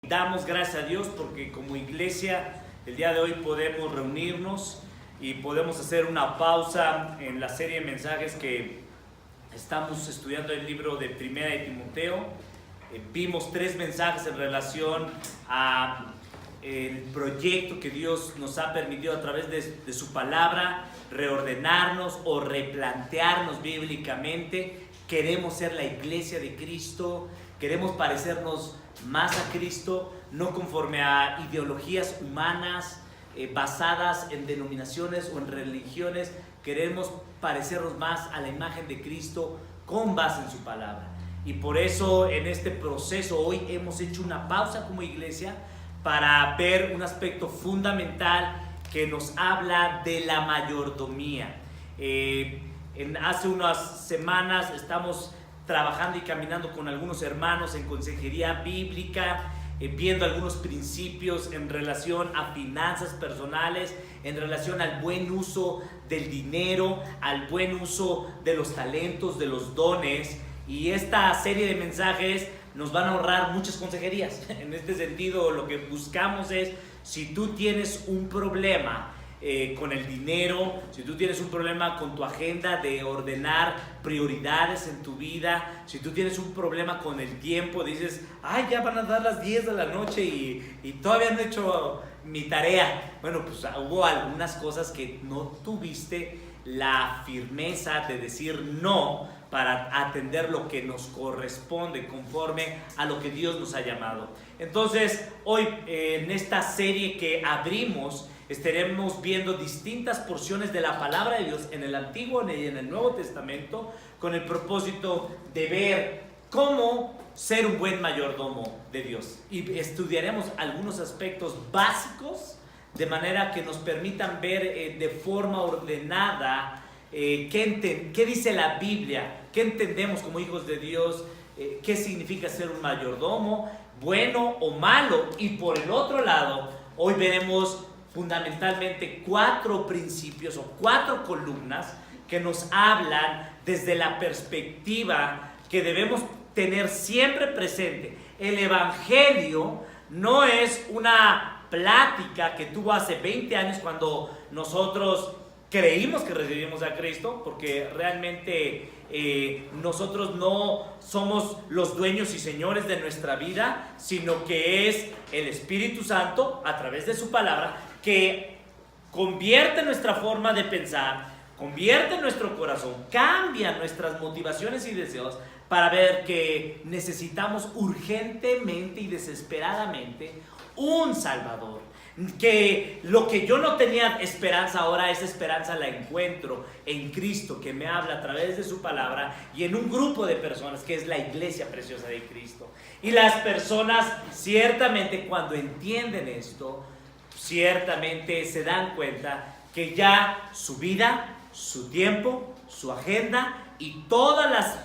Damos gracias a Dios porque como iglesia el día de hoy podemos reunirnos y podemos hacer una pausa en la serie de mensajes que estamos estudiando el libro de Primera de Timoteo. Vimos 3 mensajes en relación a el proyecto que Dios nos ha permitido a través de su palabra reordenarnos o replantearnos bíblicamente. Queremos ser la iglesia de Cristo, queremos parecernos más a Cristo, no conforme a ideologías humanas basadas en denominaciones o en religiones. Queremos parecernos más a la imagen de Cristo con base en su palabra. Y por eso en este proceso hoy hemos hecho una pausa como iglesia para ver un aspecto fundamental que nos habla de la mayordomía. Hace unas semanas estamos trabajando y caminando con algunos hermanos en consejería bíblica, viendo algunos principios en relación a finanzas personales, en relación al buen uso del dinero, al buen uso de los talentos, de los dones. Y esta serie de mensajes nos van a ahorrar muchas consejerías. En este sentido, lo que buscamos es, si tú tienes un problema con el dinero, si tú tienes un problema con tu agenda de ordenar prioridades en tu vida, si tú tienes un problema con el tiempo, dices, ay, ya van a dar las 10 de la noche y todavía no he hecho mi tarea. Bueno, pues hubo algunas cosas que no tuviste la firmeza de decir no para atender lo que nos corresponde conforme a lo que Dios nos ha llamado. Entonces, hoy en esta serie que abrimos, estaremos viendo distintas porciones de la palabra de Dios en el Antiguo y en el Nuevo Testamento, con el propósito de ver cómo ser un buen mayordomo de Dios. Y estudiaremos algunos aspectos básicos de manera que nos permitan ver de forma ordenada qué dice la Biblia, qué entendemos como hijos de Dios, qué significa ser un mayordomo, bueno o malo. Y por el otro lado, hoy veremos fundamentalmente 4 principios o 4 columnas que nos hablan desde la perspectiva que debemos tener siempre presente. El Evangelio no es una plática que tuvo hace 20 años cuando nosotros creímos que recibimos a Cristo, porque realmente nosotros no somos los dueños y señores de nuestra vida, sino que es el Espíritu Santo a través de su palabra que convierte nuestra forma de pensar, convierte nuestro corazón, cambia nuestras motivaciones y deseos para ver que necesitamos urgentemente y desesperadamente un Salvador. Que lo que yo no tenía esperanza, ahora esa esperanza la encuentro en Cristo, que me habla a través de su palabra y en un grupo de personas que es la iglesia preciosa de Cristo. Y las personas ciertamente cuando entienden esto, ciertamente se dan cuenta que ya su vida, su tiempo, su agenda y todas las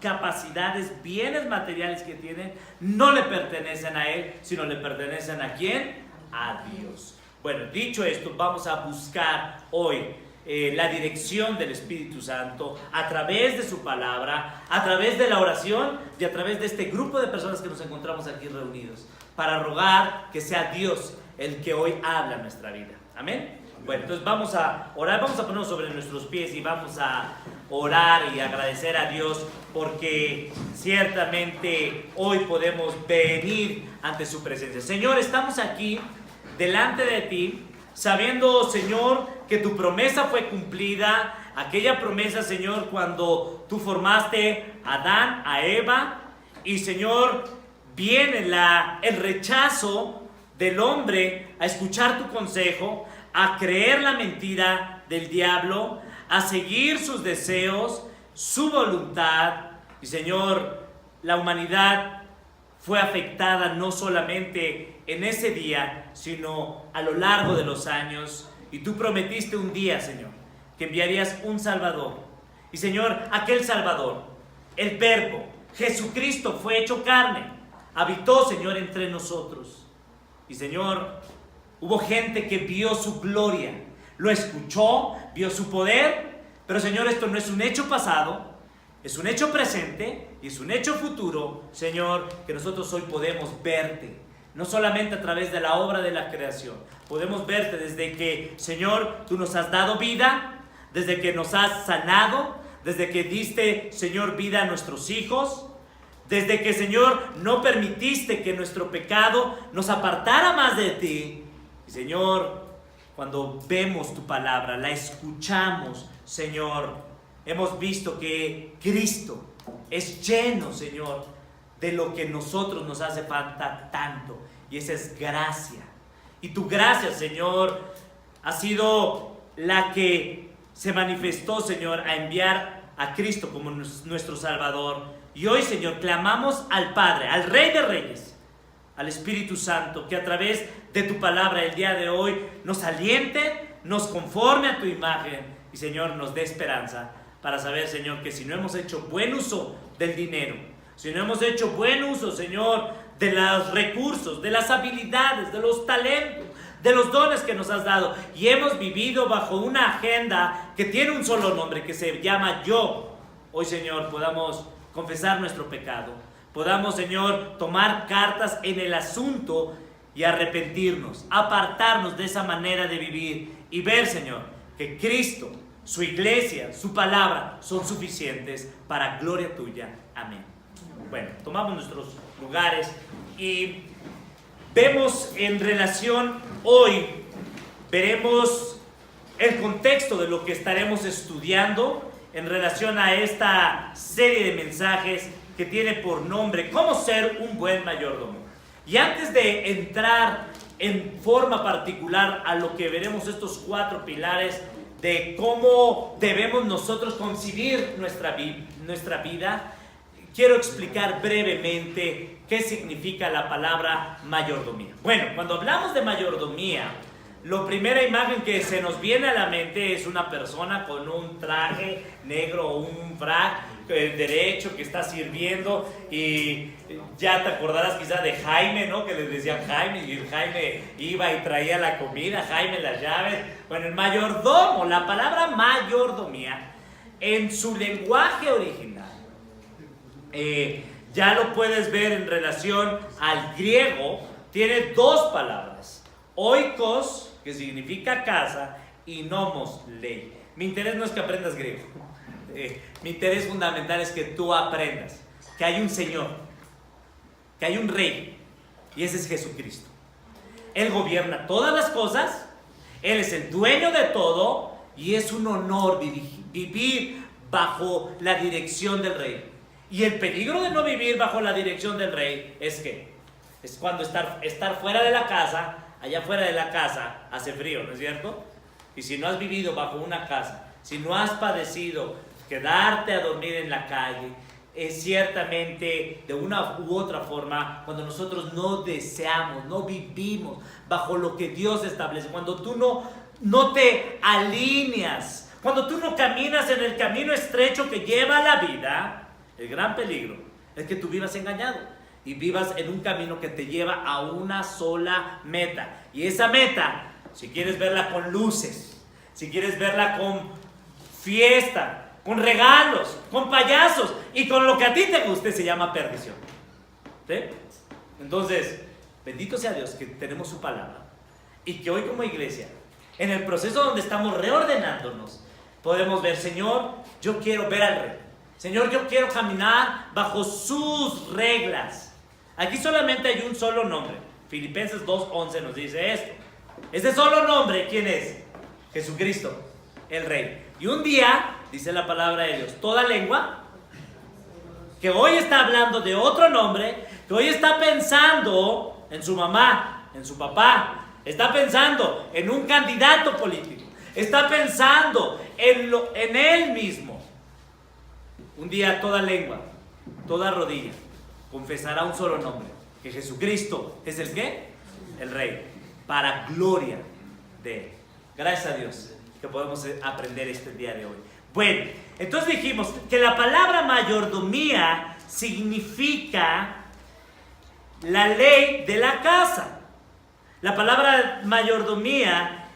capacidades, bienes materiales que tienen, no le pertenecen a él, sino le pertenecen ¿a quién? A Dios. Bueno, dicho esto, vamos a buscar hoy la dirección del Espíritu Santo a través de su palabra, a través de la oración y a través de este grupo de personas que nos encontramos aquí reunidos, para rogar que sea Dios el que hoy habla en nuestra vida. Amén. Bueno, entonces vamos a orar, vamos a ponernos sobre nuestros pies y vamos a orar y agradecer a Dios porque ciertamente hoy podemos venir ante su presencia. Señor, estamos aquí delante de ti, sabiendo, Señor, que tu promesa fue cumplida, aquella promesa, Señor, cuando tú formaste a Adán, a Eva, y Señor, viene el rechazo del hombre a escuchar tu consejo, a creer la mentira del diablo, a seguir sus deseos, su voluntad. Y Señor, la humanidad fue afectada no solamente en ese día, sino a lo largo de los años. Y tú prometiste un día, Señor, que enviarías un Salvador. Y Señor, aquel Salvador, el Verbo, Jesucristo, fue hecho carne, habitó, Señor, entre nosotros. Y Señor, hubo gente que vio su gloria, lo escuchó, vio su poder. Pero Señor, esto no es un hecho pasado, es un hecho presente y es un hecho futuro, Señor, que nosotros hoy podemos verte, no solamente a través de la obra de la creación. Podemos verte desde que, Señor, tú nos has dado vida, desde que nos has sanado, desde que diste, Señor, vida a nuestros hijos, desde que, Señor, no permitiste que nuestro pecado nos apartara más de ti. Y, Señor, cuando vemos tu palabra, la escuchamos, Señor, hemos visto que Cristo es lleno, Señor, de lo que nosotros nos hace falta tanto. Y esa es gracia. Y tu gracia, Señor, ha sido la que se manifestó, Señor, a enviar a Cristo como nuestro Salvador. Y hoy, Señor, clamamos al Padre, al Rey de Reyes, al Espíritu Santo, que a través de tu palabra el día de hoy nos aliente, nos conforme a tu imagen y, Señor, nos dé esperanza para saber, Señor, que si no hemos hecho buen uso del dinero, si no hemos hecho buen uso, Señor, de los recursos, de las habilidades, de los talentos, de los dones que nos has dado, y hemos vivido bajo una agenda que tiene un solo nombre, que se llama yo, hoy, Señor, podamos confesar nuestro pecado, podamos, Señor, tomar cartas en el asunto y arrepentirnos, apartarnos de esa manera de vivir y ver, Señor, que Cristo, su iglesia, su palabra son suficientes para gloria tuya. Amén. Bueno, tomamos nuestros lugares y vemos en relación hoy, veremos el contexto de lo que estaremos estudiando en relación a esta serie de mensajes que tiene por nombre ¿Cómo ser un buen mayordomo? Y antes de entrar en forma particular a lo que veremos estos 4 pilares de cómo debemos nosotros concebir nuestra vida, quiero explicar brevemente qué significa la palabra mayordomía. Bueno, cuando hablamos de mayordomía, la primera imagen que se nos viene a la mente es una persona con un traje negro o un frac derecho que está sirviendo, y ya te acordarás quizá de Jaime, ¿no? Que les decían Jaime, y el Jaime iba y traía la comida, Jaime las llaves. Bueno, el mayordomo, la palabra mayordomía en su lenguaje original, ya lo puedes ver en relación al griego, tiene 2 palabras: oikos, que significa casa, y nomos, ley. Mi interés no es que aprendas griego, mi interés fundamental es que tú aprendas que hay un Señor, que hay un Rey, y ese es Jesucristo. Él gobierna todas las cosas, Él es el dueño de todo, y es un honor vivir bajo la dirección del Rey. Y el peligro de no vivir bajo la dirección del Rey es que es cuando estar fuera de la casa. Allá fuera de la casa hace frío, ¿no es cierto? Y si no has vivido bajo una casa, si no has padecido quedarte a dormir en la calle, es ciertamente de una u otra forma cuando nosotros no deseamos, no vivimos bajo lo que Dios establece, cuando tú no te alineas, cuando tú no caminas en el camino estrecho que lleva a la vida, el gran peligro es que tú vivas engañado y vivas en un camino que te lleva a una sola meta. Y esa meta, si quieres verla con luces, si quieres verla con fiesta, con regalos, con payasos y con lo que a ti te guste, se llama perdición. ¿Sí? Entonces, bendito sea Dios que tenemos su palabra y que hoy como iglesia, en el proceso donde estamos reordenándonos, podemos ver, Señor, yo quiero ver al Rey. Señor, yo quiero caminar bajo sus reglas. Aquí solamente hay un solo nombre. Filipenses 2:11 nos dice esto. Ese solo nombre, ¿quién es? Jesucristo, el Rey. Y un día, dice la palabra de Dios, toda lengua que hoy está hablando de otro nombre, que hoy está pensando en su mamá, en su papá, está pensando en un candidato político, está pensando en él mismo. Un día toda lengua, toda rodilla confesará un solo nombre, que Jesucristo es el ¿qué? El Rey, para gloria de Él. Gracias a Dios que podemos aprender este día de hoy. Bueno, entonces dijimos que la palabra mayordomía significa la ley de la casa. La palabra mayordomía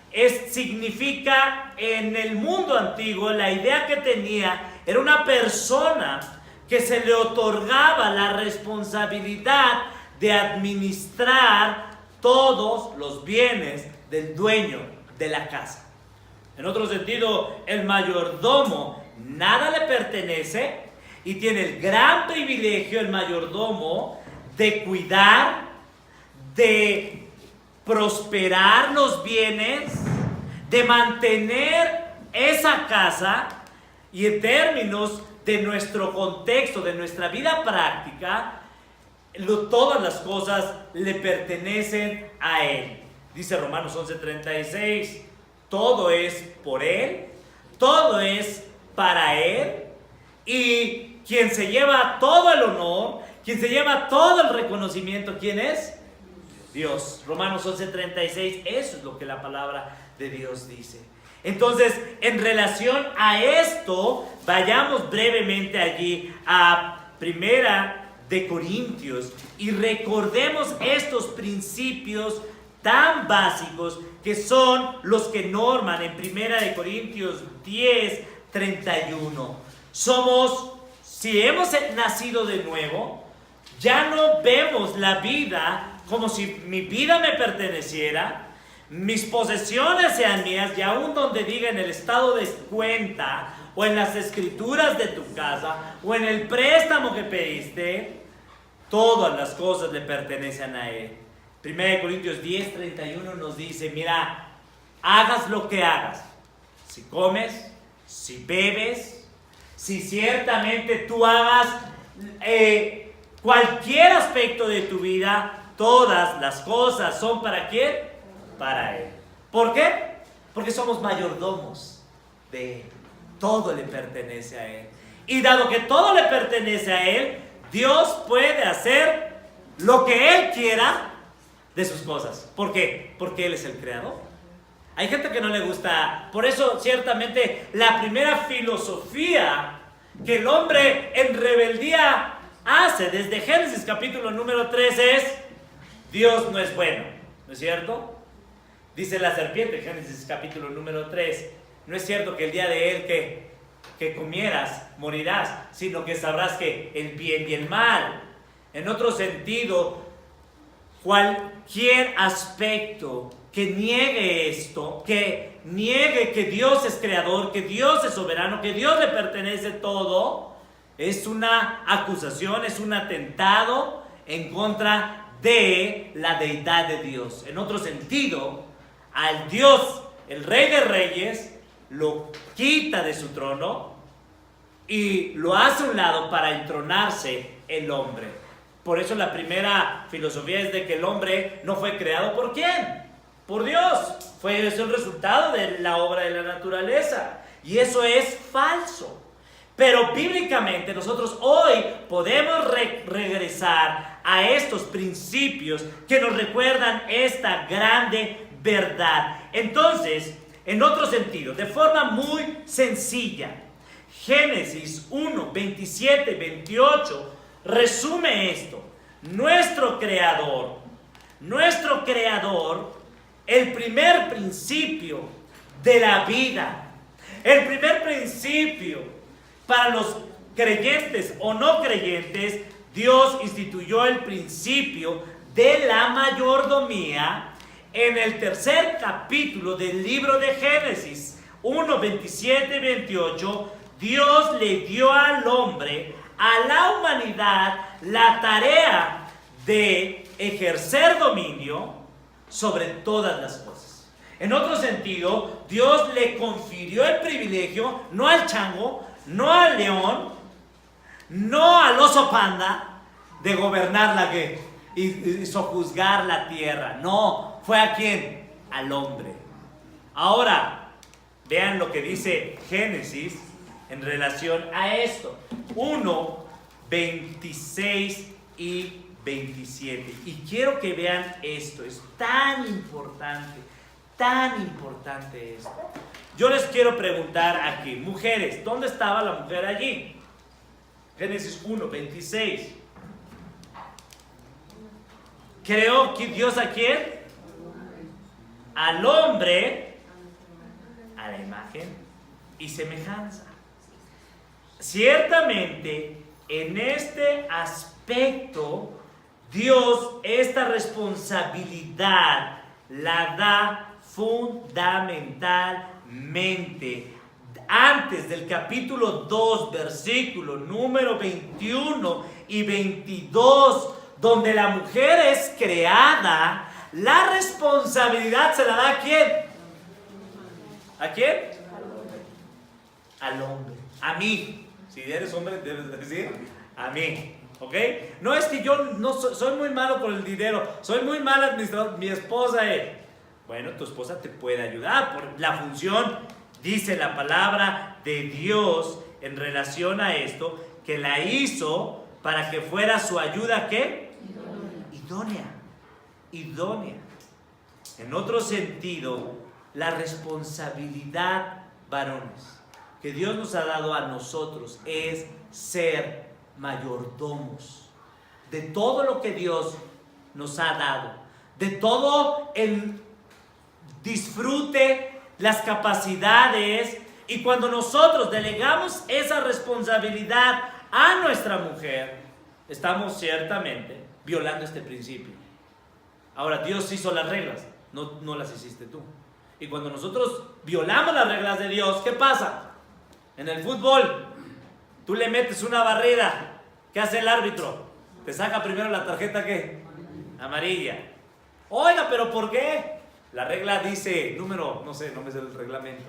significa en el mundo antiguo, la idea que tenía era una persona que se le otorgaba la responsabilidad de administrar todos los bienes del dueño de la casa. En otro sentido, el mayordomo nada le pertenece y tiene el gran privilegio, el mayordomo, de cuidar, de prosperar los bienes, de mantener esa casa, y en términos de nuestro contexto, de nuestra vida práctica, todas las cosas le pertenecen a Él. Dice Romanos 11:36, todo es por Él, todo es para Él, y quien se lleva todo el honor, quien se lleva todo el reconocimiento, ¿quién es? Dios. Romanos 11:36, eso es lo que la palabra de Dios dice. Entonces, en relación a esto, vayamos brevemente allí a Primera de Corintios y recordemos estos principios tan básicos que son los que norman en Primera de Corintios 10:31. Si hemos nacido de nuevo, ya no vemos la vida como si mi vida me perteneciera, mis posesiones sean mías, y aún donde diga en el estado de cuenta, o en las escrituras de tu casa, o en el préstamo que pediste, todas las cosas le pertenecen a Él. 1 Corintios 10:31 nos dice, mira, hagas lo que hagas, si comes, si bebes, si ciertamente tú hagas cualquier aspecto de tu vida, todas las cosas son ¿para quién? Para Él. ¿Por qué? Porque somos mayordomos de Él. Todo le pertenece a Él. Y dado que todo le pertenece a Él, Dios puede hacer lo que Él quiera de sus cosas. ¿Por qué? Porque Él es el creador. Hay gente que no le gusta. Por eso, ciertamente, la primera filosofía que el hombre en rebeldía hace desde Génesis capítulo número 3 es: Dios no es bueno. ¿No es cierto? Dice la serpiente, Génesis capítulo número 3, no es cierto que el día de él que comieras morirás, sino que sabrás que el bien y el mal. En otro sentido, cualquier aspecto que niegue esto, que niegue que Dios es creador, que Dios es soberano, que Dios le pertenece todo, es una acusación, es un atentado en contra de la deidad de Dios. En otro sentido, al Dios, el Rey de Reyes, lo quita de su trono y lo hace a un lado para entronarse el hombre. Por eso la primera filosofía es de que el hombre no fue creado ¿por quién? Por Dios. Es el resultado de la obra de la naturaleza. Y eso es falso. Pero bíblicamente nosotros hoy podemos regresar a estos principios que nos recuerdan esta grande verdad. Entonces, en otro sentido, de forma muy sencilla, Génesis 1, 27, 28 resume esto. Nuestro creador, el primer principio de la vida, el primer principio para los creyentes o no creyentes, Dios instituyó el principio de la mayordomía en el tercer capítulo del libro de Génesis 1, 27 y 28. Dios le dio al hombre, a la humanidad, la tarea de ejercer dominio sobre todas las cosas. En otro sentido, Dios le confirió el privilegio, no al chango, no al león, no al oso panda, de gobernar y sojuzgar la tierra. No, fue ¿a quién? Al hombre. Ahora, vean lo que dice Génesis en relación a esto. 1, 26 y 27. Y quiero que vean esto, es tan importante esto. Yo les quiero preguntar aquí, mujeres, ¿dónde estaba la mujer allí? Génesis 1, 26. ¿Creó que Dios a quién? Al hombre, a la imagen y semejanza. Ciertamente, en este aspecto, Dios esta responsabilidad la da fundamentalmente antes del capítulo 2, versículo número 21 y 22, donde la mujer es creada. La responsabilidad se la da ¿a quién? ¿A quién? Al hombre. A mí. Si eres hombre, debes decir a mí. ¿Ok? No es que yo no soy muy malo con el dinero, soy muy mal administrador. Mi esposa es. Bueno, tu esposa te puede ayudar por la función. Dice la palabra de Dios en relación a esto, que la hizo para que fuera su ayuda, ¿qué? Idónea. En otro sentido, la responsabilidad, varones, que Dios nos ha dado a nosotros es ser mayordomos de todo lo que Dios nos ha dado, de todo el disfrute, las capacidades. Y cuando nosotros delegamos esa responsabilidad a nuestra mujer, estamos ciertamente violando este principio. Ahora, Dios hizo las reglas, no las hiciste tú. Y cuando nosotros violamos las reglas de Dios, ¿qué pasa? En el fútbol, tú le metes una barrida. ¿Qué hace el árbitro? Te saca primero la tarjeta, ¿qué? Amarilla. Oiga, ¿pero por qué? La regla dice, no sé el reglamento.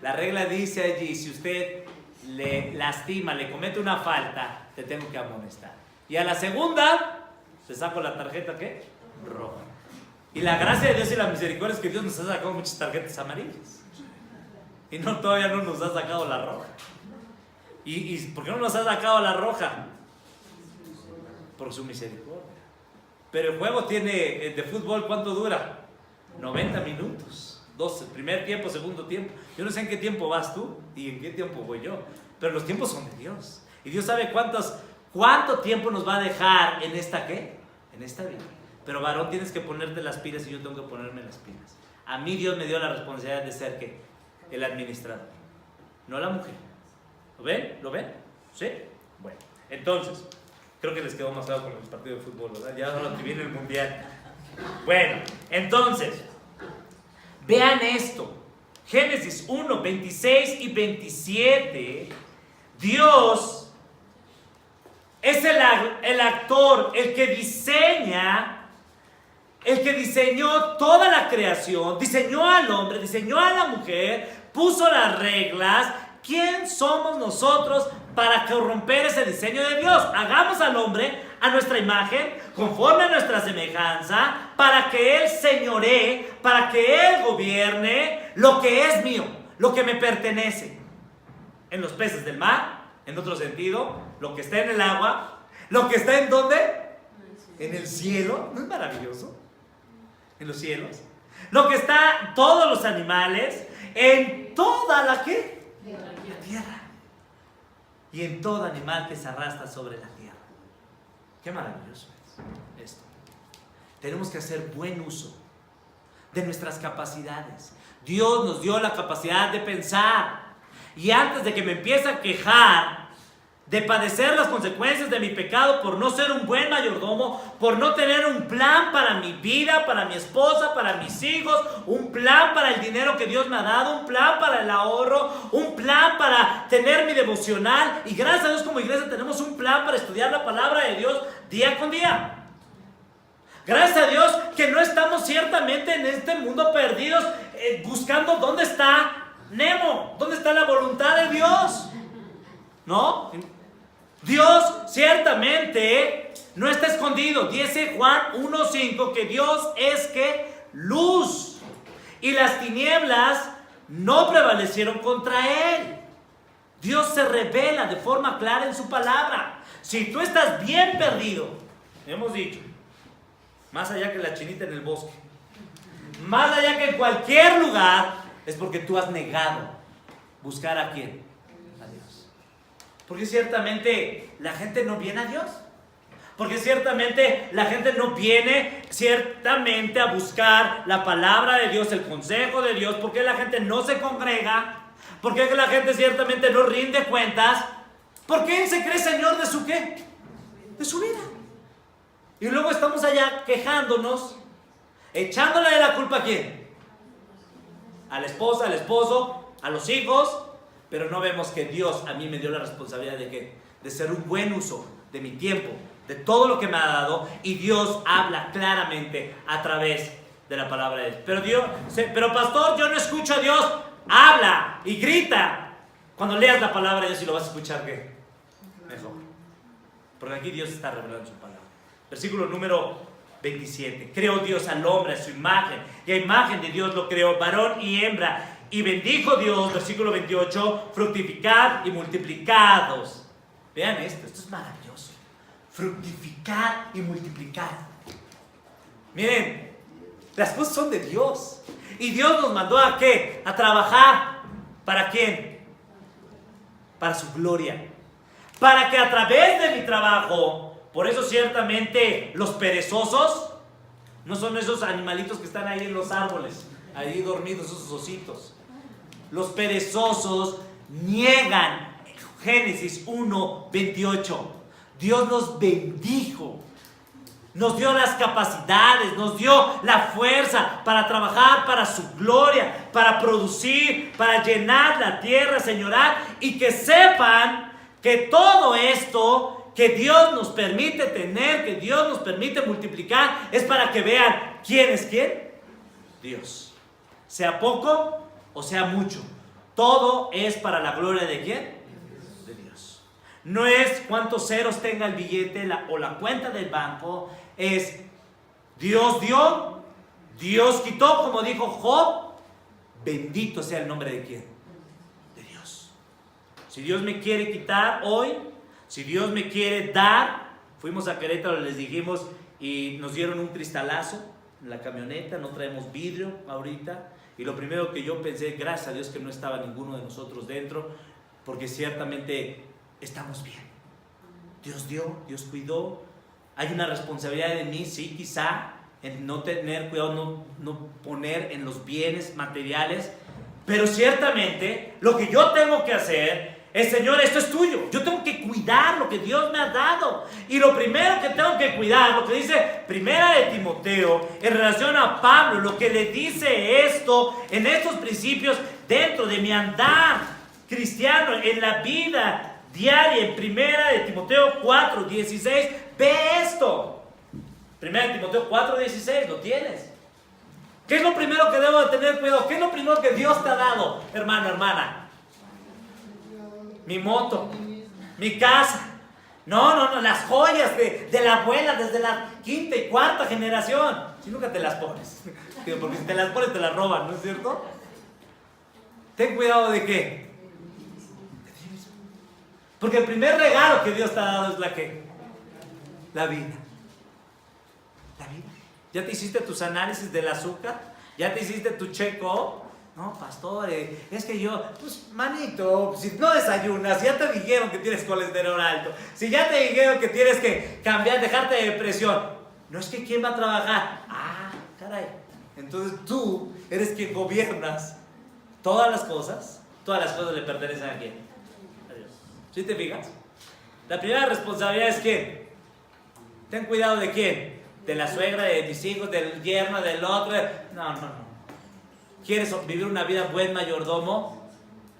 La regla dice allí, si usted le lastima, le comete una falta, te tengo que amonestar. Y a la segunda, te saco la tarjeta, ¿qué? Roja. Y la gracia de Dios y la misericordia es que Dios nos ha sacado muchas tarjetas amarillas. Y todavía no nos ha sacado la roja. ¿Y por qué no nos ha sacado la roja? Por su misericordia. Pero el juego de fútbol, ¿cuánto dura? 90 minutos. 12, primer tiempo, segundo tiempo. Yo no sé en qué tiempo vas tú y en qué tiempo voy yo. Pero los tiempos son de Dios. Y Dios sabe cuánto tiempo nos va a dejar en esta ¿qué? En esta vida. Pero varón, tienes que ponerte las pilas y yo tengo que ponerme las pilas. A mí Dios me dio la responsabilidad de ser ¿qué? El administrador. No la mujer. ¿Lo ven? ¿Lo ven? ¿Sí? Bueno, entonces, creo que les quedó más claro con el partido de fútbol, ¿verdad? Ya ahora que viene el mundial. Bueno, entonces, vean esto. Génesis 1, 26 y 27. Dios es el actor, el que diseñó toda la creación, diseñó al hombre, diseñó a la mujer, puso las reglas. ¿Quién somos nosotros para corromper ese diseño de Dios? Hagamos al hombre a nuestra imagen, conforme a nuestra semejanza, para que Él señoree, para que Él gobierne lo que es mío, lo que me pertenece. En los peces del mar, en otro sentido, lo que está en el agua, lo que está ¿en dónde? En el cielo. ¿No es maravilloso? En los cielos. Lo que está, todos los animales, en toda la ¿qué? La tierra. Y en todo animal que se arrastra sobre la tierra. Qué maravilloso es esto. Tenemos que hacer buen uso de nuestras capacidades. Dios nos dio la capacidad de pensar. Y antes de que me empiece a quejar de padecer las consecuencias de mi pecado por no ser un buen mayordomo, por no tener un plan para mi vida, para mi esposa, para mis hijos, un plan para el dinero que Dios me ha dado, un plan para el ahorro, un plan para tener mi devocional. Y gracias a Dios, como iglesia tenemos un plan para estudiar la palabra de Dios día con día. Gracias a Dios que no estamos ciertamente en este mundo perdidos buscando dónde está Nemo, dónde está la voluntad de Dios. ¿No? Dios ciertamente no está escondido. Dice Juan 1:5 que Dios es que luz, y las tinieblas no prevalecieron contra Él. Dios se revela de forma clara en su palabra. Si tú estás bien perdido, hemos dicho, más allá que la chinita en el bosque, más allá que en cualquier lugar, es porque tú has negado buscar ¿a quién? A Dios. Porque ciertamente la gente no viene a Dios. Porque ciertamente la gente no viene ciertamente a buscar la palabra de Dios, el consejo de Dios. Porque la gente no se congrega. Porque la gente ciertamente no rinde cuentas. Porque Él se cree Señor de su ¿qué? De su vida. Y luego estamos allá quejándonos, echándole de la culpa a quién, a la esposa, al esposo, a los hijos, pero no vemos que Dios a mí me dio la responsabilidad de ¿qué? De ser un buen uso de mi tiempo, de todo lo que me ha dado, y Dios habla claramente a través de la palabra de Dios. Pero pastor, yo no escucho a Dios. Habla y grita cuando leas la palabra de Dios, y lo vas a escuchar ¿qué? Mejor, porque aquí Dios está revelando su palabra. Versículo número 27. Creó Dios al hombre a su imagen, y a imagen de Dios lo creó, varón y hembra. Y bendijo Dios, versículo 28, fructificad y multiplicados. Vean esto es maravilloso. Fructificad y multiplicad. Miren, las cosas son de Dios. Y Dios nos mandó ¿a qué? A trabajar. ¿Para quién? Para su gloria. Para que a través de mi trabajo, por eso ciertamente los perezosos no son esos animalitos que están ahí en los árboles, ahí dormidos, esos ositos. Los perezosos niegan. Génesis 1:28. Dios nos bendijo, nos dio las capacidades, nos dio la fuerza para trabajar para su gloria, para producir, para llenar la tierra, señorar, y que sepan que todo esto que Dios nos permite tener, que Dios nos permite multiplicar, es para que vean quién es quién. Dios. Sea poco o sea mucho, todo es para la gloria de quién. No es cuántos ceros tenga el billete o la cuenta del banco, es Dios dio, Dios quitó, como dijo Job. Bendito sea el nombre de quién, de Dios. Si Dios me quiere quitar hoy, si Dios me quiere dar, fuimos a Querétaro, les dijimos, y nos dieron un cristalazo en la camioneta, no traemos vidrio ahorita, y lo primero que yo pensé, gracias a Dios que no estaba ninguno de nosotros dentro, porque ciertamente estamos bien. Dios dio, Dios cuidó. Hay una responsabilidad de mí, sí, quizá, en no tener cuidado, no poner en los bienes materiales, pero ciertamente lo que yo tengo que hacer es, Señor, esto es tuyo. Yo tengo que cuidar lo que Dios me ha dado. Y lo primero que tengo que cuidar, lo que dice Primera de Timoteo en relación a Pablo, lo que le dice esto en estos principios dentro de mi andar cristiano, en la vida diaria, en Primera de Timoteo 4:16, ve esto. Primera de Timoteo 4:16, lo tienes. ¿Qué es lo primero que debo de tener cuidado? ¿Qué es lo primero que Dios te ha dado, hermano, hermana? Mi moto, mi casa. No, las joyas de la abuela desde la quinta y cuarta generación. Si nunca te las pones, porque si te las pones te las roban, ¿no es cierto? Ten cuidado de qué. Porque el primer regalo que Dios te ha dado es la que, la vida. La vida. ¿Ya te hiciste tus análisis del azúcar? ¿Ya te hiciste tu check-up? No, pastor, es que yo, pues manito, si no desayunas, ya te dijeron que tienes colesterol alto, si ya te dijeron que tienes que cambiar, dejarte de depresión, no es que quién va a trabajar. Ah, caray. Entonces tú eres quien gobiernas todas las cosas le pertenecen a quién. A Dios. ¿Sí te fijas? La primera responsabilidad es que ten cuidado de quién, de la suegra, de mis hijos, del yerno, del otro. No. ¿Quieres vivir una vida buen mayordomo?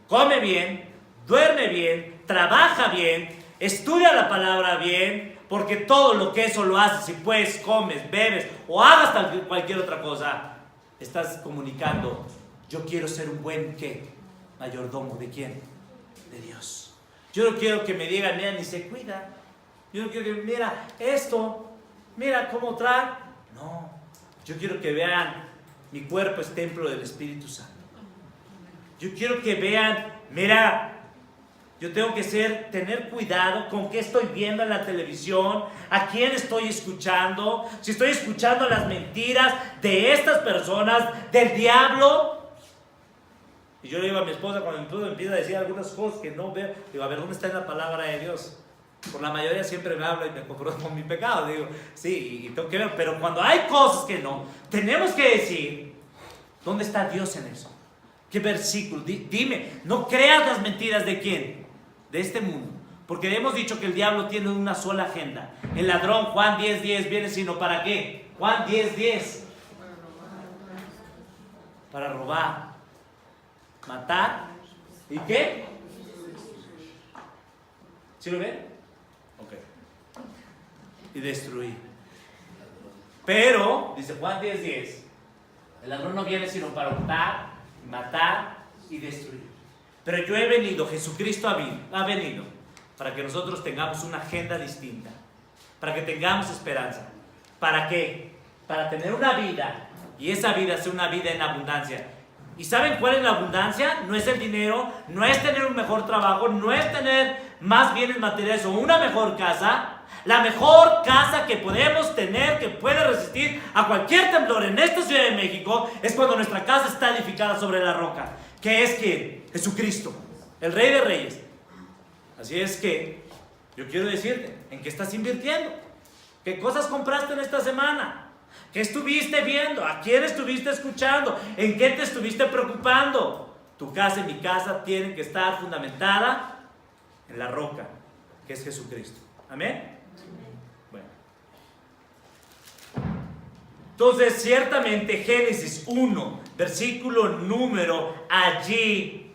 Come bien, duerme bien, trabaja bien, estudia la palabra bien, porque todo lo que eso lo haces, si puedes, comes, bebes o hagas cualquier otra cosa, estás comunicando, yo quiero ser un buen ¿qué? Mayordomo. ¿De quién? De Dios. Yo no quiero que me digan, mira, ni se cuida. Yo no quiero que, mira, esto, mira cómo trae. No, yo quiero que vean, mi cuerpo es templo del Espíritu Santo. Yo quiero que vean, mira, yo tengo que tener cuidado con qué estoy viendo en la televisión, a quién estoy escuchando, si estoy escuchando las mentiras de estas personas, del diablo. Y yo le digo a mi esposa, cuando mi esposa me empieza a decir algunas cosas que no veo, digo, a ver, ¿dónde está en la palabra de Dios? Por la mayoría siempre me habla y me confronta con mi pecado. Digo, sí, y tengo que ver, pero cuando hay cosas que no, tenemos que decir, ¿dónde está Dios en eso? ¿Qué versículo? Dime, no creas las mentiras de quién, de este mundo. Porque hemos dicho que el diablo tiene una sola agenda. El ladrón, Juan 10:10, viene sino ¿para qué? Juan 10:10. Para robar, matar, ¿y qué? ¿Sí lo ven? Ok. Y destruir. Pero, dice Juan 10:10, el ladrón no viene sino para hurtar, matar y destruir. Pero yo he venido, Jesucristo ha venido para que nosotros tengamos una agenda distinta, para que tengamos esperanza. ¿Para qué? Para tener una vida, y esa vida sea una vida en abundancia. ¿Y saben cuál es la abundancia? No es el dinero, no es tener un mejor trabajo, no es tener más bienes materiales o una mejor casa. La mejor casa que podemos tener, que puede resistir a cualquier temblor en esta Ciudad de México, es cuando nuestra casa está edificada sobre la roca. ¿Qué es quién? Jesucristo, el Rey de Reyes. Así es que yo quiero decirte, ¿en qué estás invirtiendo? ¿Qué cosas compraste en esta semana? ¿Qué estuviste viendo? ¿A quién estuviste escuchando? ¿En qué te estuviste preocupando? Tu casa y mi casa tienen que estar fundamentada en la roca, que es Jesucristo. ¿Amén? Bueno. Entonces, ciertamente Génesis 1, versículo número allí,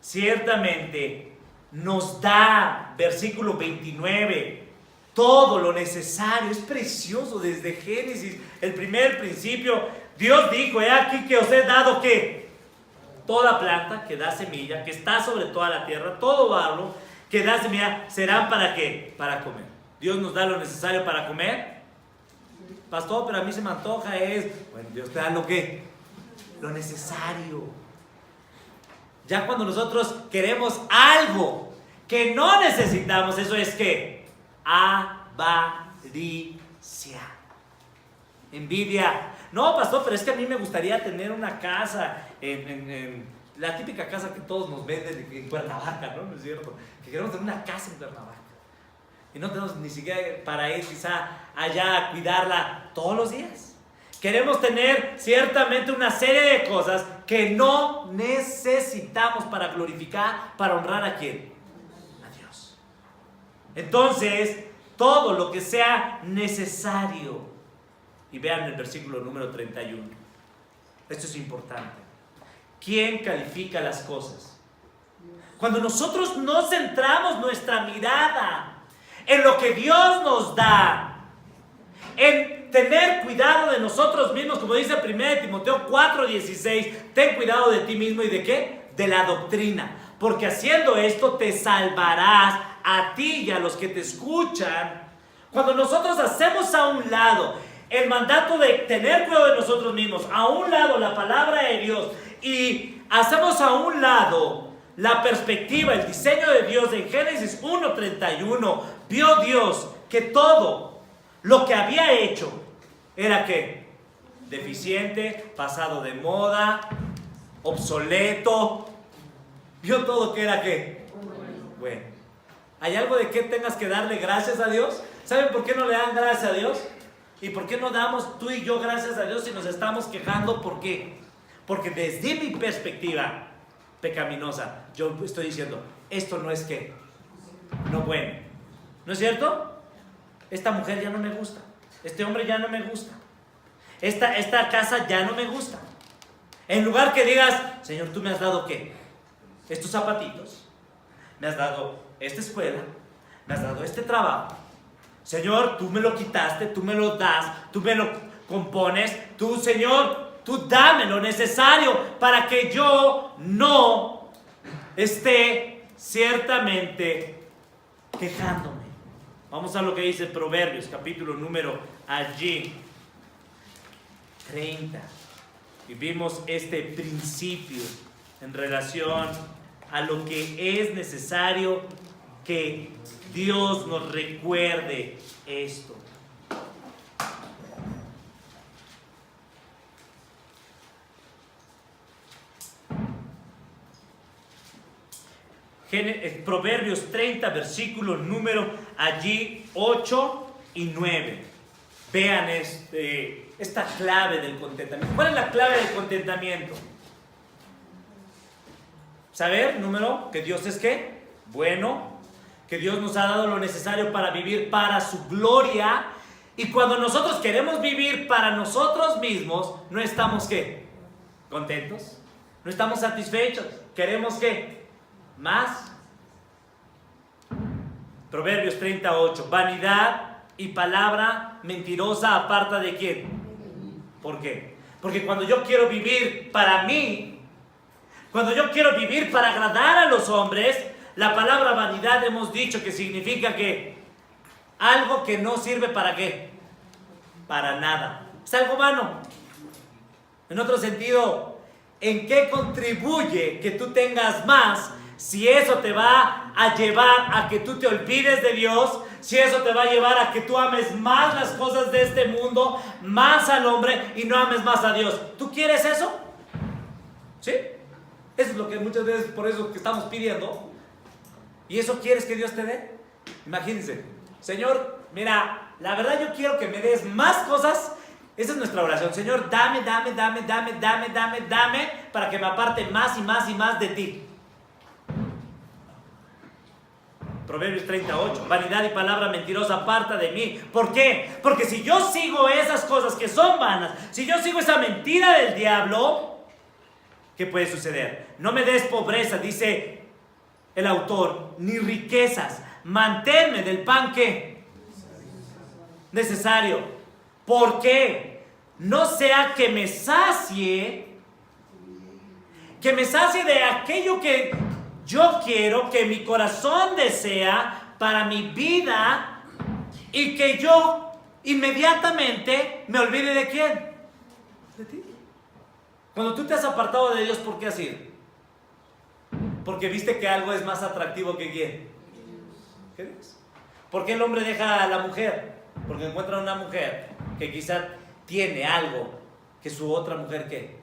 ciertamente nos da, versículo 29, todo lo necesario. Es precioso desde Génesis, el primer principio. Dios dijo, he aquí que os he dado ¿qué? Toda planta que da semilla, que está sobre toda la tierra, todo barro que da semilla, serán ¿para qué? Para comer. Dios nos da lo necesario para comer. Pastor, pero a mí se me antoja bueno, Dios te da lo que, lo necesario. Ya cuando nosotros queremos algo que no necesitamos, eso es ¿qué? Avaricia, envidia. No, pastor, pero es que a mí me gustaría tener una casa en la típica casa que todos nos venden en Cuernavaca, ¿no? ¿No es cierto? Que queremos tener una casa en Cuernavaca y no tenemos ni siquiera para ir quizá allá a cuidarla todos los días. Queremos tener ciertamente una serie de cosas que no necesitamos para glorificar, para honrar ¿a quién? A Dios. Entonces, todo lo que sea necesario. Y vean el versículo número 31. Esto es importante. ¿Quién califica las cosas? Cuando nosotros no centramos nuestra mirada en lo que Dios nos da, en tener cuidado de nosotros mismos, como dice 1 Timoteo 4:16, ten cuidado de ti mismo y ¿de qué? De la doctrina, porque haciendo esto te salvarás a ti y a los que te escuchan. Cuando nosotros hacemos a un lado el mandato de tener cuidado de nosotros mismos, a un lado la palabra de Dios, y hacemos a un lado la perspectiva, el diseño de Dios en Génesis 1:31, vio Dios que todo lo que había hecho era ¿qué? Deficiente, pasado de moda, obsoleto. Vio todo que era ¿qué? Bueno. ¿Hay algo de qué tengas que darle gracias a Dios? ¿Saben por qué no le dan gracias a Dios? ¿Y por qué no damos tú y yo gracias a Dios si nos estamos quejando? ¿Por qué? Porque desde mi perspectiva pecaminosa, yo estoy diciendo, esto no es ¿qué? No bueno. ¿No es cierto? Esta mujer ya no me gusta. Este hombre ya no me gusta. Esta casa ya no me gusta. En lugar que digas, Señor, tú me has dado ¿qué? Estos zapatitos. Me has dado esta escuela. Me has dado este trabajo. Señor, tú me lo quitaste, tú me lo das, tú me lo compones. Tú, Señor, tú dame lo necesario para que yo no esté ciertamente quejándome. Vamos a lo que dice Proverbios, capítulo número allí 30. Y vimos este principio en relación a lo que es necesario que Dios nos recuerde esto. Proverbios 30, versículo número allí 8 y 9. Vean esta clave del contentamiento. ¿Cuál es la clave del contentamiento? Saber, número, que Dios es ¿qué? Bueno. que Dios nos ha dado lo necesario para vivir para su gloria. Y cuando nosotros queremos vivir para nosotros mismos, no estamos ¿qué? Contentos, no estamos satisfechos. ¿Queremos qué? Más. Proverbios 38. Vanidad y palabra mentirosa aparta de ¿quién? ¿Por qué? Porque cuando yo quiero vivir para mí, cuando yo quiero vivir para agradar a los hombres, la palabra vanidad hemos dicho que significa que algo que no sirve para qué, para nada, es algo vano. En otro sentido, ¿en qué contribuye que tú tengas más si eso te va a llevar a que tú te olvides de Dios? Si eso te va a llevar a que tú ames más las cosas de este mundo, más al hombre y no ames más a Dios. ¿Tú quieres eso? ¿Sí? Eso es lo que muchas veces por eso que estamos pidiendo. ¿Y eso quieres que Dios te dé? Imagínense, Señor, mira, la verdad yo quiero que me des más cosas. Esa es nuestra oración. Señor, dame, para que me aparte más y más y más de ti. Proverbios 38. Vanidad y palabra mentirosa aparta de mí. ¿Por qué? Porque si yo sigo esas cosas que son vanas, si yo sigo esa mentira del diablo, ¿qué puede suceder? No me des pobreza, dice el autor, ni riquezas. Manténme del pan que necesario. ¿Por qué? No sea que me sacie de aquello que yo quiero, que mi corazón desea para mi vida, y que yo inmediatamente me olvide de quién, de ti. Cuando tú te has apartado de Dios, ¿por qué has ido? Porque viste que algo es más atractivo que quién, ¿qué Dios? ¿Por qué el hombre deja a la mujer? Porque encuentra una mujer que quizá tiene algo que su otra mujer ¿qué?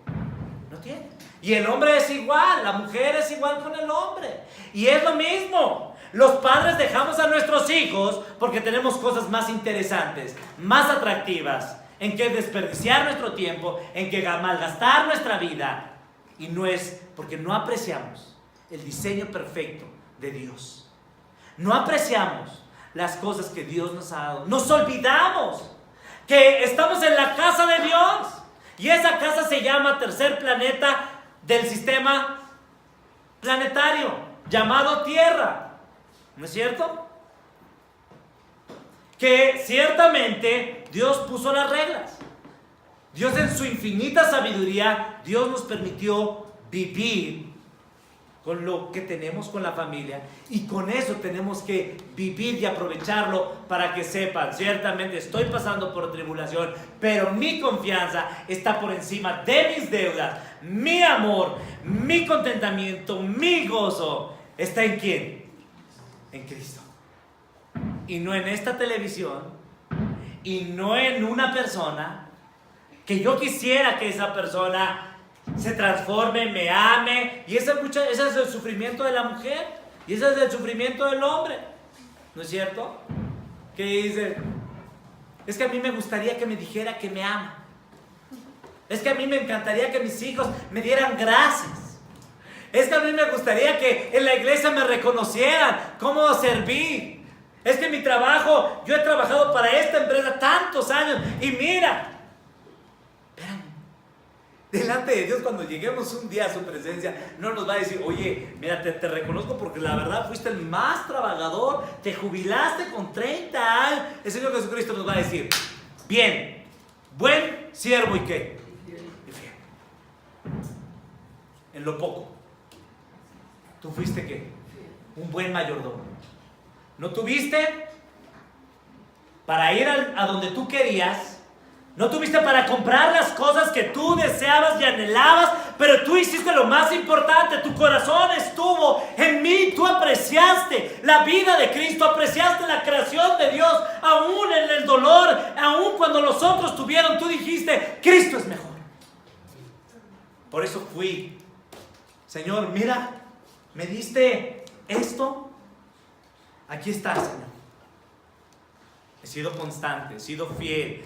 No tiene. Y el hombre es igual, la mujer es igual con el hombre. Y es lo mismo. Los padres dejamos a nuestros hijos porque tenemos cosas más interesantes, más atractivas, en que desperdiciar nuestro tiempo, en que malgastar nuestra vida. Y no es porque no apreciamos el diseño perfecto de Dios. No apreciamos las cosas que Dios nos ha dado. Nos olvidamos que estamos en la casa de Dios. Y esa casa se llama tercer planeta del sistema planetario, llamado Tierra. ¿No es cierto? Que ciertamente Dios puso las reglas. Dios en su infinita sabiduría, Dios nos permitió vivir con lo que tenemos con la familia, y con eso tenemos que vivir y aprovecharlo para que sepan, ciertamente estoy pasando por tribulación, pero mi confianza está por encima de mis deudas. Mi amor, mi contentamiento, mi gozo está ¿en quién? En Cristo. Y no en esta televisión, y no en una persona que yo quisiera que esa persona se transforme, me ame. Y ese es el sufrimiento de la mujer, y ese es el sufrimiento del hombre, ¿no es cierto? Que dice, es que a mí me gustaría que me dijera que me ama, es que a mí me encantaría que mis hijos me dieran gracias, es que a mí me gustaría que en la iglesia me reconocieran cómo servir, es que mi trabajo, yo he trabajado para esta empresa tantos años y mira. Delante de Dios, cuando lleguemos un día a su presencia, no nos va a decir, oye, mira, te reconozco porque la verdad fuiste el más trabajador, te jubilaste con 30 años. El Señor Jesucristo nos va a decir, bien, buen siervo y qué, y fiel. En lo poco, tú fuiste qué, un buen mayordomo. ¿No tuviste para ir a donde tú querías? No tuviste para comprar las cosas que tú deseabas y anhelabas, pero tú hiciste lo más importante. Tu corazón estuvo en mí. Tú apreciaste la vida de Cristo, apreciaste la creación de Dios, aún en el dolor, aún cuando los otros tuvieron, tú dijiste, Cristo es mejor. Por eso fui. Señor, mira, me diste esto. Aquí está, Señor. He sido constante, he sido fiel,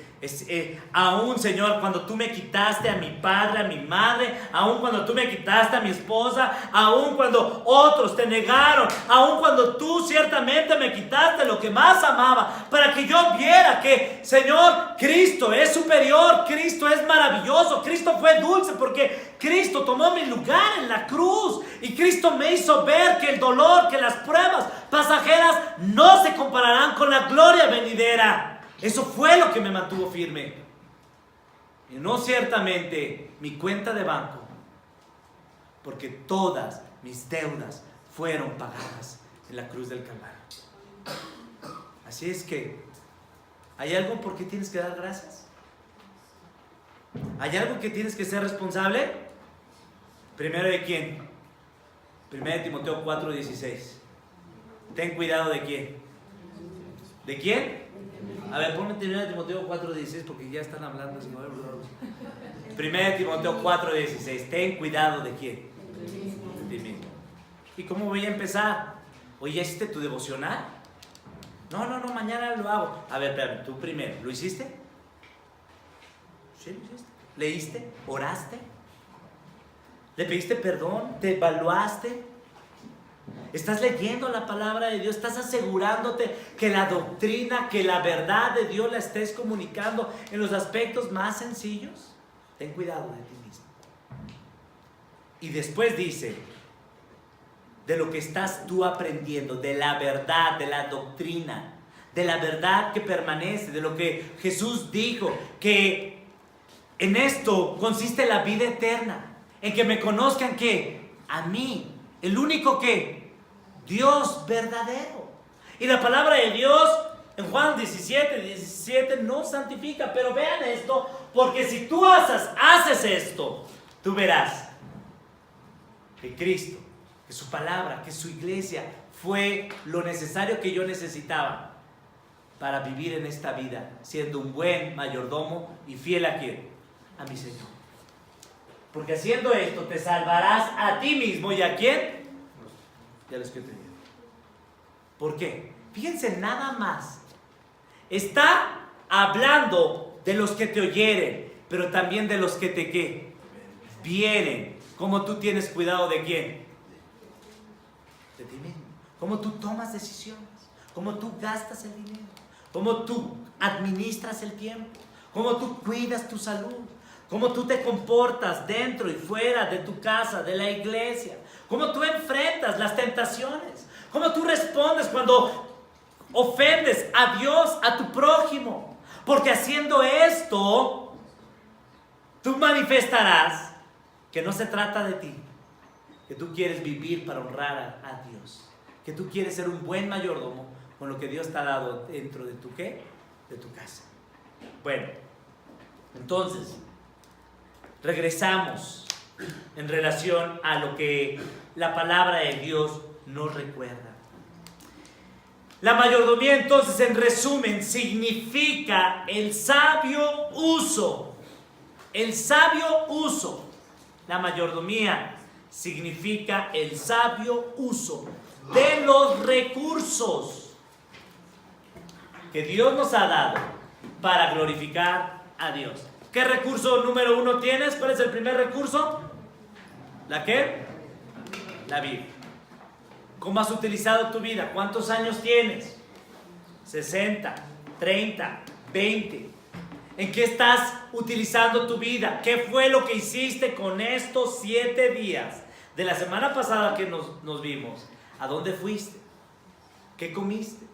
Aún, Señor, cuando tú me quitaste a mi padre, a mi madre, aún cuando tú me quitaste a mi esposa, aún cuando otros te negaron, aún cuando tú ciertamente me quitaste lo que más amaba, para que yo viera que, Señor, Cristo es superior, Cristo es maravilloso, Cristo fue dulce, porque Cristo tomó mi lugar en la cruz, y Cristo me hizo ver que el dolor, que las pruebas pasajeras no se compararán con la gloria venidera. Eso fue lo que me mantuvo firme. Y no ciertamente mi cuenta de banco, porque todas mis deudas fueron pagadas en la cruz del Calvario. Así es que, ¿hay algo por qué tienes que dar gracias? ¿Hay algo que tienes que ser responsable? ¿Primero de quién? Primero de Timoteo 4:16. Ten cuidado de quién. ¿De quién? A ver, ponme 1 Timoteo 4:16 porque ya están hablando. Primero de Timoteo 4:16. Ten cuidado de quién. De mí. ¿Y cómo voy a empezar? Oye, ¿ya hiciste tu devocional? No, mañana lo hago. A ver, espérame, tú primero. ¿Lo hiciste? Sí, lo hiciste. ¿Leíste? ¿Oraste? ¿Le pediste perdón? ¿Te evaluaste? ¿Estás leyendo la palabra de Dios? ¿Estás asegurándote que la doctrina, que la verdad de Dios la estés comunicando en los aspectos más sencillos? Ten cuidado de ti mismo. Y después dice, de lo que estás tú aprendiendo, de la verdad, de la doctrina, de la verdad que permanece, de lo que Jesús dijo, que en esto consiste la vida eterna, en que me conozcan que a mí, el único que Dios verdadero. Y la palabra de Dios en Juan 17 nos santifica. Pero vean esto, porque si tú haces esto, tú verás que Cristo, que su palabra, que su iglesia fue lo necesario que yo necesitaba para vivir en esta vida, siendo un buen mayordomo y fiel a quién, a mi Señor. Porque haciendo esto te salvarás a ti mismo y a quién, y a los que te dieron. ¿Por qué? Fíjense nada más. Está hablando de los que te oyeren, pero también de los que te ¿qué? Vieren. ¿Cómo tú tienes cuidado de quién? De ti mismo. ¿Cómo tú tomas decisiones? ¿Cómo tú gastas el dinero? ¿Cómo tú administras el tiempo? ¿Cómo tú cuidas tu salud? ¿Cómo tú te comportas dentro y fuera de tu casa, de la iglesia? ¿Cómo tú enfrentas las tentaciones? ¿Cómo tú respondes cuando ofendes a Dios, a tu prójimo? Porque haciendo esto, tú manifestarás que no se trata de ti, que tú quieres vivir para honrar a Dios, que tú quieres ser un buen mayordomo con lo que Dios te ha dado dentro de tu ¿qué? De tu casa. Bueno, entonces, regresamos en relación a lo que la palabra de Dios nos recuerda. La mayordomía, entonces, en resumen, significa el sabio uso. El sabio uso. La mayordomía significa el sabio uso de los recursos que Dios nos ha dado para glorificar a Dios. ¿Qué recurso número 1 tienes? ¿Cuál es el primer recurso? ¿La qué? La vida. ¿Cómo has utilizado tu vida? ¿Cuántos años tienes? 60, 30, 20. ¿En qué estás utilizando tu vida? ¿Qué fue lo que hiciste con estos 7 días de la semana pasada que nos vimos? ¿A dónde fuiste? ¿Qué comiste?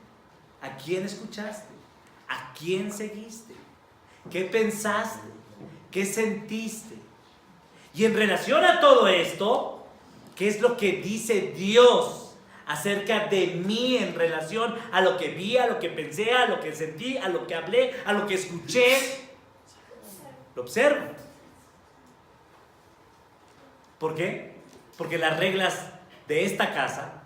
¿A quién escuchaste? ¿A quién seguiste? ¿Qué pensaste? ¿Qué sentiste? Y en relación a todo esto, ¿qué es lo que dice Dios acerca de mí en relación a lo que vi, a lo que pensé, a lo que sentí, a lo que hablé, a lo que escuché? Lo observo. ¿Por qué? Porque las reglas de esta casa,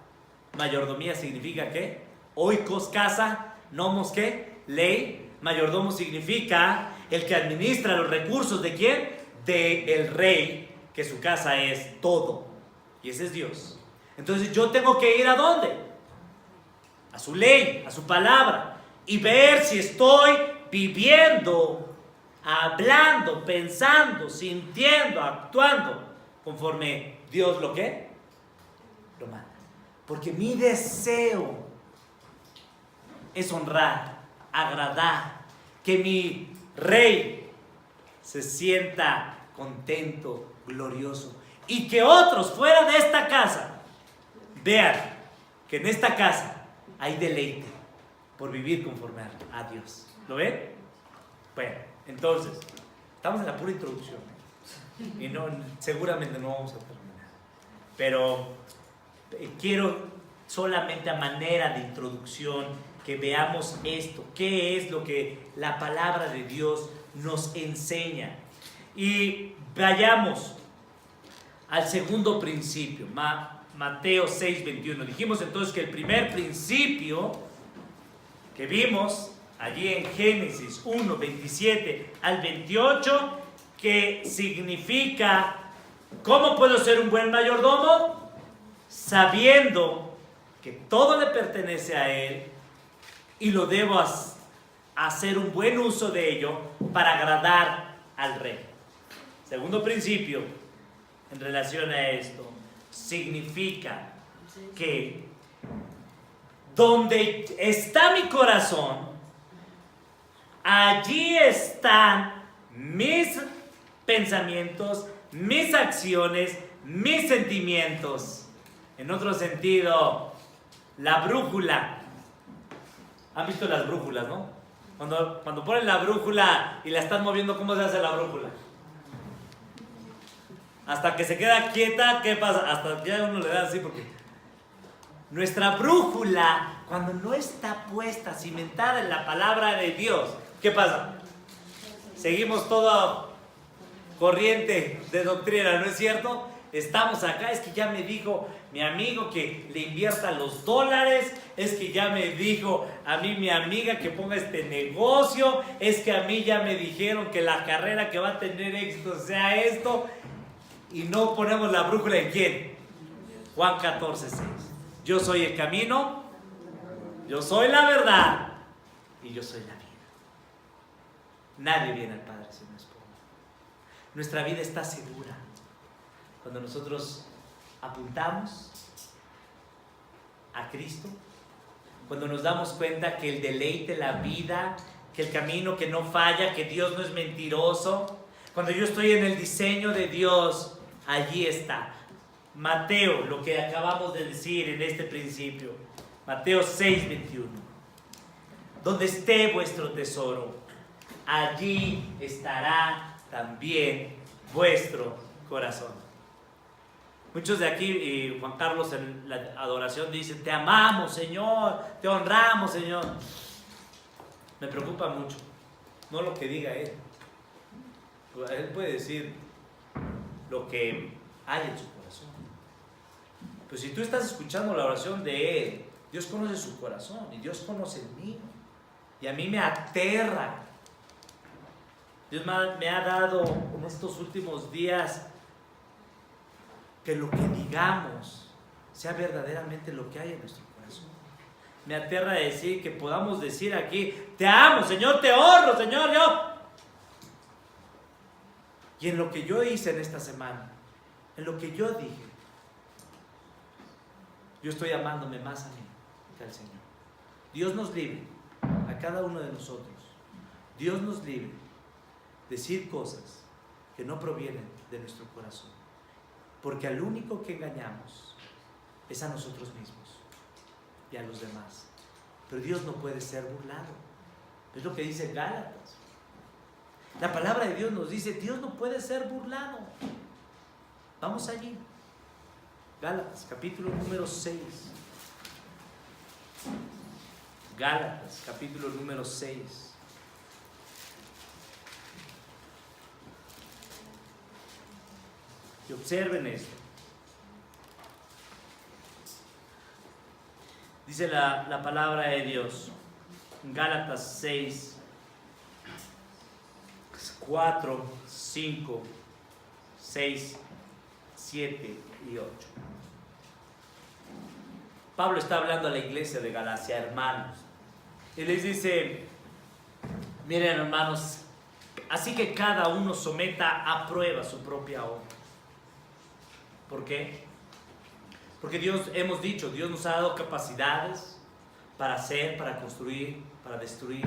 mayordomía significa ¿qué? Oikos casa, nomos ¿qué? Ley. Mayordomo significa el que administra los recursos ¿de quién? Del rey, que su casa es todo. Y ese es Dios. Entonces yo tengo que ir ¿a dónde? A su ley, a su palabra, y ver si estoy viviendo hablando, pensando, sintiendo, actuando conforme Dios lo que lo manda. Porque mi deseo es honrar, agradar, que mi rey se sienta contento, glorioso, y que otros fuera de esta casa vean que en esta casa hay deleite por vivir conforme a Dios. ¿Lo ven? Bueno, entonces, estamos en la pura introducción, y seguramente no vamos a terminar, pero quiero solamente a manera de introducción que veamos esto, qué es lo que la palabra de Dios nos enseña. Y vayamos al segundo principio, Mateo 6:21. Dijimos entonces que el primer principio que vimos allí en Génesis 1:27 al 28, que significa, ¿cómo puedo ser un buen mayordomo? Sabiendo que todo le pertenece a Él y lo debo hacer un buen uso de ello para agradar al Rey. Segundo principio en relación a esto, significa que donde está mi corazón, allí están mis pensamientos, mis acciones, mis sentimientos. En otro sentido, la brújula. ¿Han visto las brújulas, no? Cuando ponen la brújula y la están moviendo, ¿cómo se hace la brújula? Hasta que se queda quieta, ¿qué pasa? Hasta ya uno le da así, porque nuestra brújula, cuando no está puesta, cimentada en la palabra de Dios, ¿qué pasa? Seguimos toda corriente de doctrina, ¿no es cierto? Estamos acá, es que ya me dijo mi amigo que le invierta los dólares, es que ya me dijo a mí mi amiga que ponga este negocio, es que a mí ya me dijeron que la carrera que va a tener éxito sea esto, y no ponemos la brújula en quién. Juan 14:6. Yo soy el camino, yo soy la verdad y yo soy la vida. Nadie viene al Padre si no es por mí. Nuestra vida está segura cuando nosotros apuntamos a Cristo, cuando nos damos cuenta que el deleite, la vida, que el camino que no falla, que Dios no es mentiroso. Cuando yo estoy en el diseño de Dios, allí está. Mateo, lo que acabamos de decir en este principio, Mateo 6:21. Donde esté vuestro tesoro, allí estará también vuestro corazón. Muchos de aquí, y Juan Carlos en la adoración dicen: te amamos, Señor, te honramos, Señor. Me preocupa mucho, no lo que diga Él. Él puede decir lo que hay en su corazón. Pero si tú estás escuchando la oración de Él, Dios conoce su corazón y Dios conoce el mío. Y a mí me aterra. Dios me ha dado en estos últimos días que lo que digamos sea verdaderamente lo que hay en nuestro corazón. Me aterra decir que podamos decir aquí: te amo, Señor, te honro, Señor, yo. Y en lo que yo hice en esta semana, en lo que yo dije, yo estoy amándome más a mí que al Señor. Dios nos libre, a cada uno de nosotros, Dios nos libre de decir cosas que no provienen de nuestro corazón. Porque al único que engañamos es a nosotros mismos y a los demás. Pero Dios no puede ser burlado. Es lo que dice Gálatas. La palabra de Dios nos dice: Dios no puede ser burlado. Vamos allí. Gálatas, capítulo número 6. Gálatas, capítulo número 6. Y observen esto. Dice la palabra de Dios en Gálatas 6, 4, 5, 6, 7 y 8. Pablo está hablando a la iglesia de Galacia, hermanos, y les dice: miren, hermanos, Así que cada uno someta a prueba su propia obra. ¿Por qué? Porque hemos dicho, Dios nos ha dado capacidades para hacer, para construir, para destruir.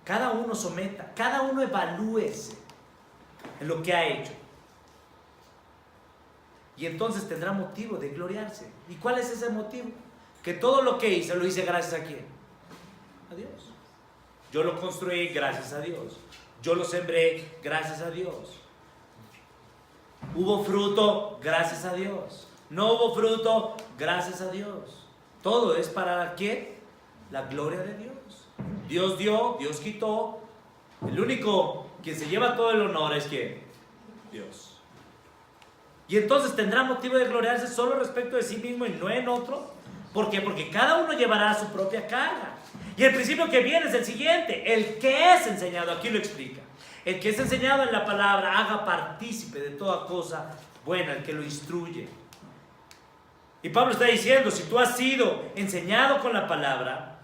Cada uno someta, cada uno evalúese en lo que ha hecho. Y entonces tendrá motivo de gloriarse. ¿Y cuál es ese motivo? Que todo lo que hice, lo hice gracias a ¿quién? A Dios. Yo lo construí gracias a Dios. Yo lo sembré gracias a Dios. Hubo fruto gracias a Dios. No hubo fruto gracias a Dios. Todo es para ¿quién? La gloria de Dios. Dios dio, Dios quitó. El único quien se lleva todo el honor es ¿quién? Dios. Y entonces tendrá motivo de gloriarse solo respecto de sí mismo y no en otro. ¿Por qué? Porque cada uno llevará su propia carga. Y el principio que viene es el siguiente: el que es enseñado, aquí lo explica. El que es enseñado en la palabra, haga partícipe de toda cosa buena, el que lo instruye. Y Pablo está diciendo, si tú has sido enseñado con la palabra,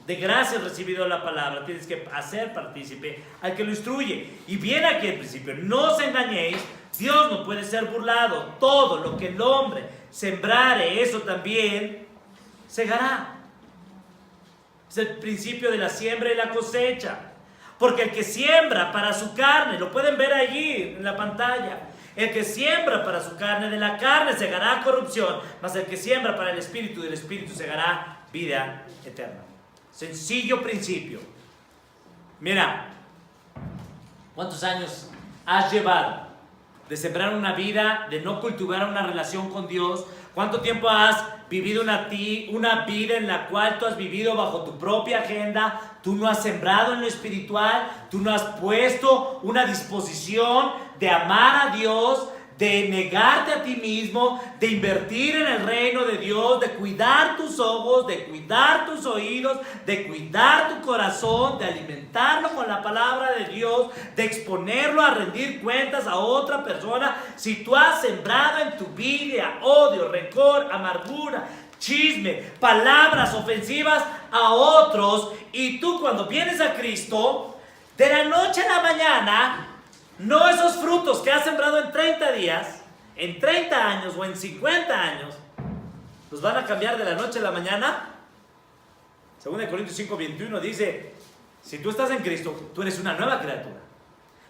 de gracia has recibido la palabra, tienes que hacer partícipe al que lo instruye. Y viene aquí el principio: no os engañéis, Dios no puede ser burlado. Todo lo que el hombre sembrare, eso también segará. Es el principio de la siembra y la cosecha. Porque el que siembra para su carne, lo pueden ver allí en la pantalla, el que siembra para su carne, de la carne segará corrupción, mas el que siembra para el espíritu, del espíritu segará vida eterna. Sencillo principio. Mira, ¿cuántos años has llevado de sembrar una vida, de no cultivar una relación con Dios? ¿Cuánto tiempo has vivido una vida en la cual tú has vivido bajo tu propia agenda? Tú no has sembrado en lo espiritual, tú no has puesto una disposición de amar a Dios, de negarte a ti mismo, de invertir en el reino de Dios, de cuidar tus ojos, de cuidar tus oídos, de cuidar tu corazón, de alimentarlo con la palabra de Dios, de exponerlo a rendir cuentas a otra persona. Si tú has sembrado en tu vida odio, rencor, amargura, chisme, palabras ofensivas a otros, y tú cuando vienes a Cristo, de la noche a la mañana, no esos frutos que has sembrado en 30 días, en 30 años o en 50 años, los van a cambiar de la noche a la mañana. 2 Corintios 5:21 dice, si tú estás en Cristo, tú eres una nueva criatura.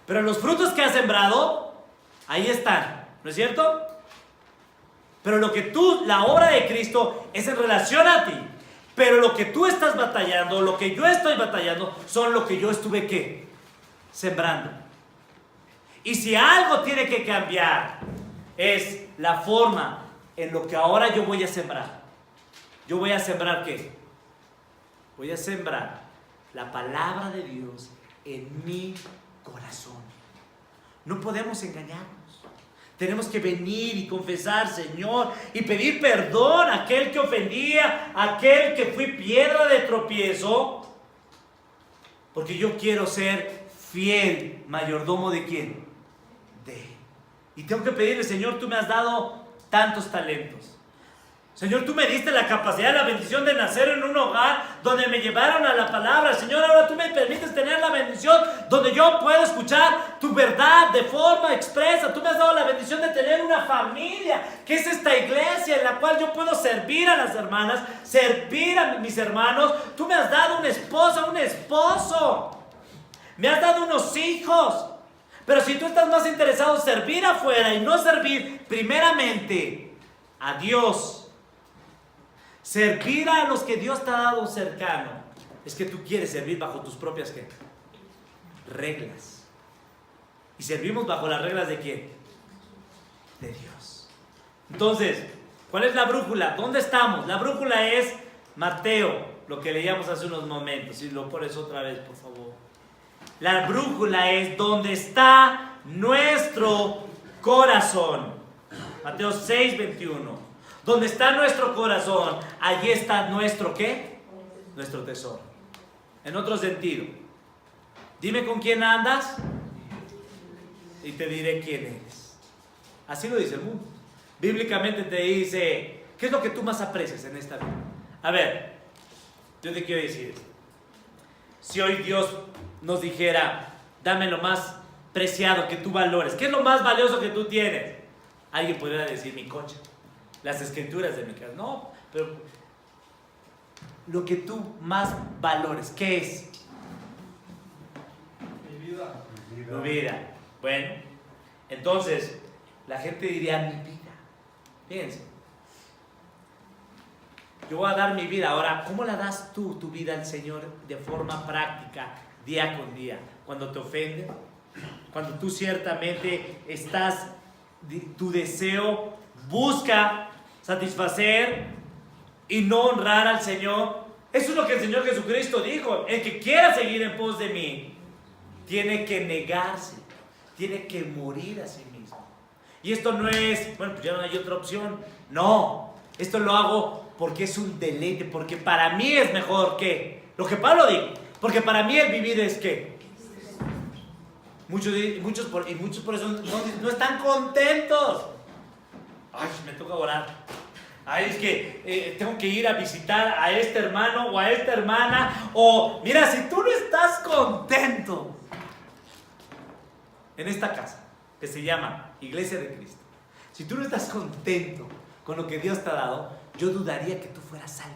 Pero los frutos que has sembrado, ahí están, ¿no es cierto? Pero la obra de Cristo es en relación a ti. Pero lo que tú estás batallando, lo que yo estoy batallando, son lo que yo estuve, ¿qué? Sembrando. Y si algo tiene que cambiar, es la forma en lo que ahora yo voy a sembrar. ¿Yo voy a sembrar qué? Voy a sembrar la palabra de Dios en mi corazón. No podemos engañarnos. Tenemos que venir y confesar, Señor, y pedir perdón a aquel que ofendía, a aquel que fui piedra de tropiezo, porque yo quiero ser fiel mayordomo ¿de quién? Y tengo que pedirle, Señor, tú me has dado tantos talentos. Señor, tú me diste la capacidad, la bendición de nacer en un hogar donde me llevaron a la palabra. Señor, ahora tú me permites tener la bendición donde yo puedo escuchar tu verdad de forma expresa. Tú me has dado la bendición de tener una familia, que es esta iglesia en la cual yo puedo servir a las hermanas, servir a mis hermanos. Tú me has dado una esposa, un esposo. Me has dado unos hijos. Pero si tú estás más interesado en servir afuera y no servir primeramente a Dios, servir a los que Dios te ha dado cercano, es que tú quieres servir bajo tus propias ¿qué? Reglas. Y servimos bajo las reglas ¿de quién? De Dios. Entonces, ¿cuál es la brújula? ¿Dónde estamos? La brújula es Mateo, lo que leíamos hace unos momentos. Si lo pones otra vez, por favor. La brújula es donde está nuestro corazón. Mateo 6:21. Donde está nuestro corazón, allí está nuestro ¿qué? Nuestro tesoro. En otro sentido, dime con quién andas y te diré quién eres. Así lo dice el mundo. Bíblicamente te dice, ¿qué es lo que tú más aprecias en esta vida? A ver, yo te quiero decir, si hoy Dios nos dijera, Dame lo más preciado que tú valores. ¿Qué es lo más valioso que tú tienes? Alguien podría decir mi coche, las escrituras de mi casa. No, pero lo que tú más valores, ¿qué es? Mi vida. Tu vida. Bueno, entonces la gente diría mi vida. Fíjense. Yo voy a dar mi vida. Ahora, ¿cómo la das tú, tu vida al Señor de forma práctica, día con día? Cuando te ofenden, cuando tú ciertamente estás, tu deseo busca satisfacer y no honrar al Señor. Eso es lo que el Señor Jesucristo dijo. El que quiera seguir en pos de mí, tiene que negarse, tiene que morir a sí mismo. Y esto no es, bueno, pues ya no hay otra opción. No, esto lo hago porque es un deleite, porque para mí es mejor que lo que Pablo dijo, porque para mí el vivir es que muchos por eso no están contentos. Ay, me toca orar. Ay, es que tengo que ir a visitar a este hermano o a esta hermana. O mira, si tú no estás contento en esta casa que se llama Iglesia de Cristo, si tú no estás contento con lo que Dios te ha dado, yo dudaría que tú fueras salvo.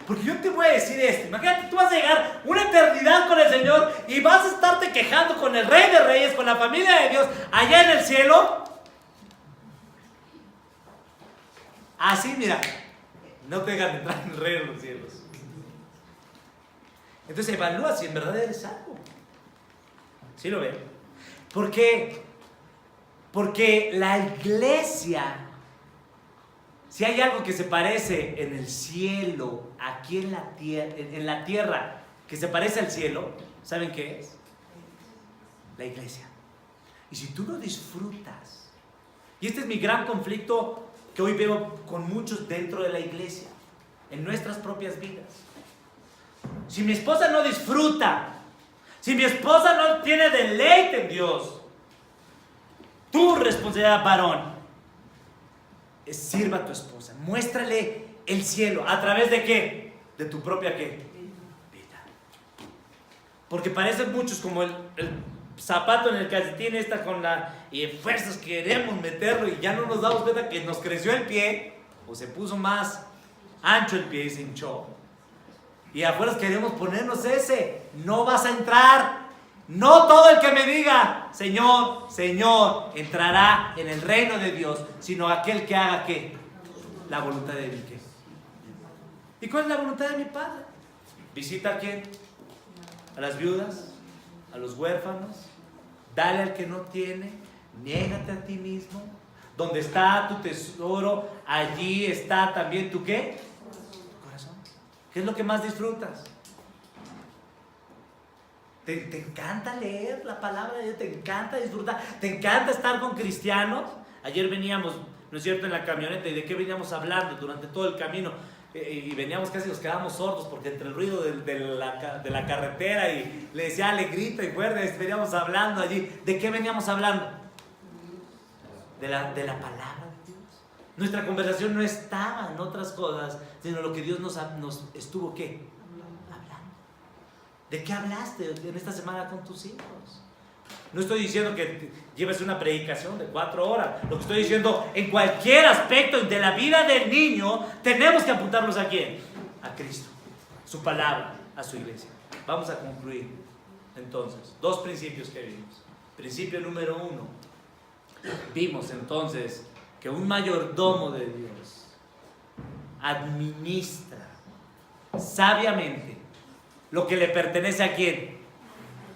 Porque yo te voy a decir esto. Imagínate, tú vas a llegar una eternidad con el Señor y vas a estarte quejando con el Rey de Reyes, con la familia de Dios, allá en el cielo. Así, mira, no te dejan entrar en el reino de los cielos. Entonces evalúa si en verdad eres salvo. ¿Sí lo ven? ¿Por qué? Porque la iglesia, si hay algo que se parece en el cielo, aquí en la tierra, que se parece al cielo, ¿saben qué es? La iglesia. Y si tú no disfrutas, y este es mi gran conflicto que hoy veo con muchos dentro de la iglesia, en nuestras propias vidas. Si mi esposa no disfruta, si mi esposa no tiene deleite en Dios, tu responsabilidad, varón, sirva a tu esposa, muéstrale el cielo. ¿A través de qué? De tu propia ¿qué? Vida. Porque parecen muchos como el zapato en el calcetín esta con la y fuerzas queremos meterlo y ya no nos damos cuenta que nos creció el pie o se puso más ancho el pie y se hinchó. Y afuera queremos ponernos ese. No vas a entrar. No todo el que me diga Señor, Señor entrará en el reino de Dios, sino aquel que haga ¿qué? La voluntad de mi ¿qué? ¿Y cuál es la voluntad de mi Padre? Visita a quién? A las viudas, a los huérfanos, dale al que no tiene, niégate a ti mismo. Donde está tu tesoro, allí está también tu ¿qué? Tu corazón. ¿Qué es lo que más disfrutas? ¿Te encanta leer la palabra de Dios? ¿Te encanta disfrutar? ¿Te encanta estar con cristianos? Ayer veníamos, ¿no es cierto?, en la camioneta. ¿Y de qué veníamos hablando durante todo el camino? Y veníamos casi nos quedábamos sordos porque entre el ruido de la carretera y le decía, le grita y fuerte, veníamos hablando allí. ¿De qué veníamos hablando? De la palabra de Dios. Nuestra conversación no estaba en otras cosas, sino lo que Dios nos estuvo ¿qué? Hablando. ¿De qué hablaste en esta semana con tus hijos? No estoy diciendo que lleves una predicación de 4 horas. Lo que estoy diciendo, en cualquier aspecto de la vida del niño, tenemos que apuntarnos ¿a quién? A Cristo, su palabra, a su iglesia. Vamos a concluir entonces. 2 principios que vimos. Principio número 1. Vimos entonces que un mayordomo de Dios administra sabiamente lo que le pertenece ¿a quién?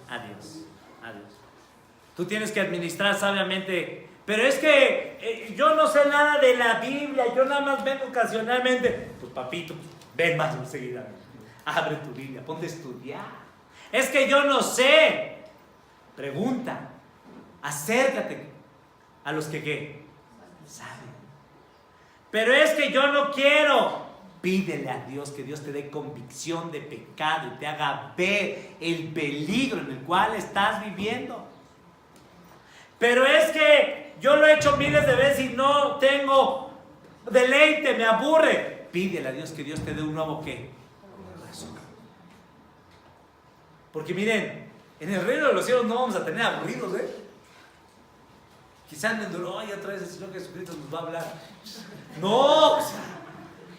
A Dios. A Dios. Tú tienes que administrar sabiamente. Pero es que yo no sé nada de la Biblia, yo nada más vengo ocasionalmente. Pues papito, ven más seguidamente. Abre tu Biblia, ponte a estudiar. Es que yo no sé. Pregunta, acércate a los que ¿qué? Saben. Pero es que yo no quiero. Pídele a Dios que Dios te dé convicción de pecado y te haga ver el peligro en el cual estás viviendo. Pero es que yo lo he hecho miles de veces y no tengo deleite, me aburre. Pídele a Dios que Dios te dé un nuevo ¿qué? Corazón. Porque miren, En el reino de los cielos no vamos a tener aburridos, ¿eh? Quizás me enduró, ay, otra vez el Señor Jesucristo nos va a hablar. No, o sea,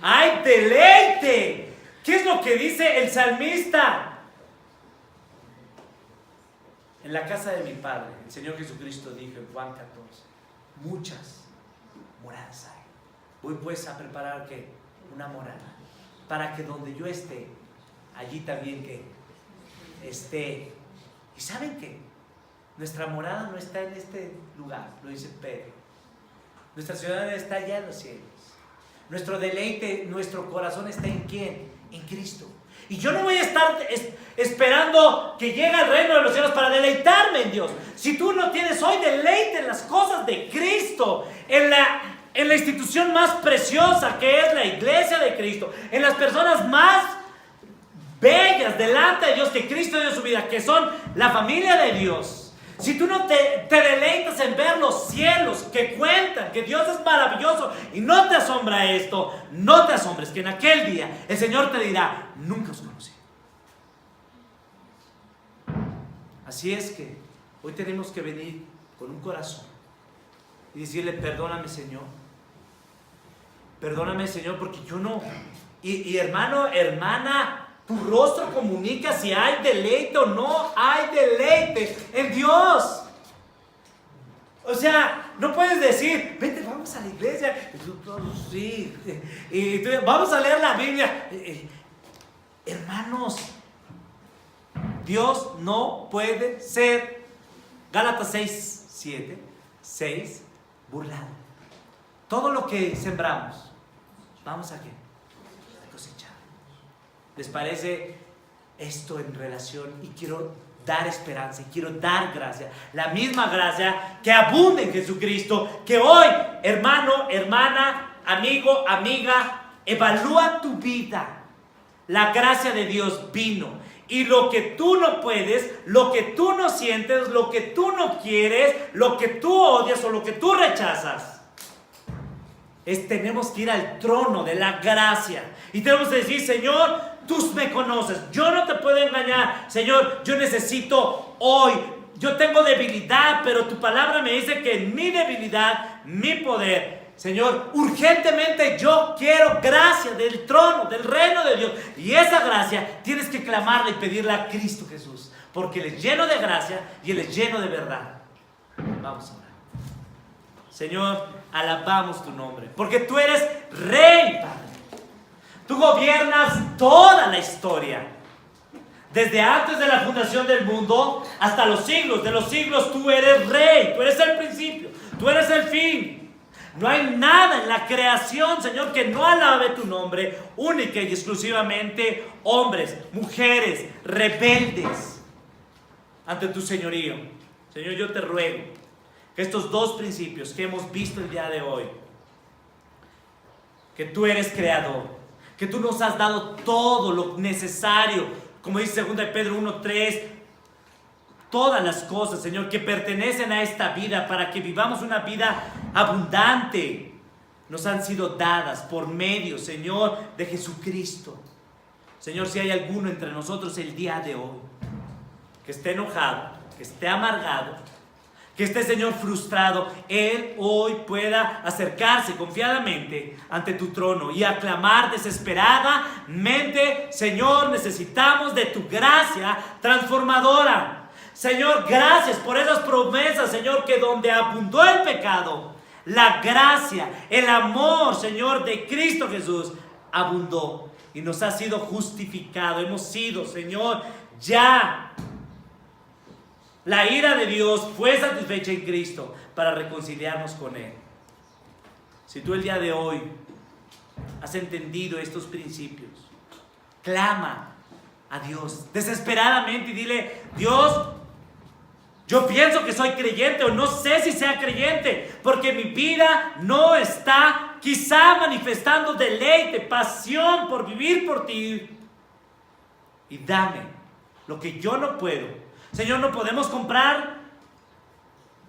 ¡hay deleite! ¿Qué es lo que dice el salmista? En la casa de mi Padre, el Señor Jesucristo dijo en Juan 14, muchas moradas hay. Voy pues a preparar ¿qué? Una morada, para que donde yo esté, allí también que esté. ¿Y saben qué? Nuestra morada no está en este lugar, lo dice Pedro. Nuestra ciudad está allá en los cielos. Nuestro deleite, nuestro corazón está ¿en quién? En Cristo. Y yo no voy a estar esperando que llegue el reino de los cielos para deleitarme en Dios. Si tú no tienes hoy deleite en las cosas de Cristo, en la institución más preciosa que es la iglesia de Cristo, en las personas más bellas delante de Dios que Cristo dio su vida, que son la familia de Dios. Si tú no te deleitas en ver los cielos que cuentan que Dios es maravilloso y no te asombra esto, no te asombres que en aquel día el Señor te dirá, nunca os conocí. Así es que hoy tenemos que venir con un corazón y decirle, perdóname Señor, porque yo no. Y hermano, hermana, tu rostro comunica si hay deleite o no hay deleite en Dios. O sea, no puedes decir, vente, vamos a la iglesia. Sí. Y tú, vamos a leer la Biblia. Hermanos, Dios no puede ser, Gálatas 6, burlado. Todo lo que sembramos, vamos a qué? A cosechar. ¿Les parece esto en relación? Y quiero dar esperanza, y quiero dar gracia, la misma gracia que abunda en Jesucristo, que hoy, hermano, hermana, amigo, amiga, evalúa tu vida. La gracia de Dios vino, y lo que tú no puedes, lo que tú no sientes, lo que tú no quieres, lo que tú odias o lo que tú rechazas, tenemos que ir al trono de la gracia y tenemos que decir, Señor, tú me conoces, yo no te puedo engañar. Señor, yo necesito hoy, yo tengo debilidad, pero tu palabra me dice que en mi debilidad, mi poder. Señor, urgentemente yo quiero gracia del trono, del reino de Dios. Y esa gracia tienes que clamarla y pedirla a Cristo Jesús, porque Él es lleno de gracia y Él es lleno de verdad. Vamos a orar. Señor, alabamos tu nombre, porque tú eres Rey, Padre. Tú gobiernas toda la historia. Desde antes de la fundación del mundo hasta los siglos de los siglos, tú eres Rey. Tú eres el principio, tú eres el fin. No hay nada en la creación, Señor, que no alabe tu nombre, única y exclusivamente hombres, mujeres, rebeldes ante tu señorío. Señor, yo te ruego que estos dos principios que hemos visto el día de hoy, que tú eres creador, que tú nos has dado todo lo necesario, como dice 2 Pedro 1:3, todas las cosas, Señor, que pertenecen a esta vida para que vivamos una vida abundante, nos han sido dadas por medio, Señor, de Jesucristo. Señor, si hay alguno entre nosotros el día de hoy que esté enojado, que esté amargado, que esté, Señor, frustrado, Él hoy pueda acercarse confiadamente ante tu trono y aclamar desesperadamente, Señor, necesitamos de tu gracia transformadora. Señor, gracias por esas promesas, Señor, que donde abundó el pecado, la gracia, el amor, Señor, de Cristo Jesús abundó y nos ha sido justificado. Hemos sido, Señor, ya la ira de Dios fue satisfecha en Cristo para reconciliarnos con Él. Si tú el día de hoy has entendido estos principios, clama a Dios desesperadamente y dile, Dios, yo pienso que soy creyente o no sé si sea creyente, porque mi vida no está quizá manifestando deleite, pasión por vivir por ti. Y dame lo que yo no puedo. Señor, no podemos comprar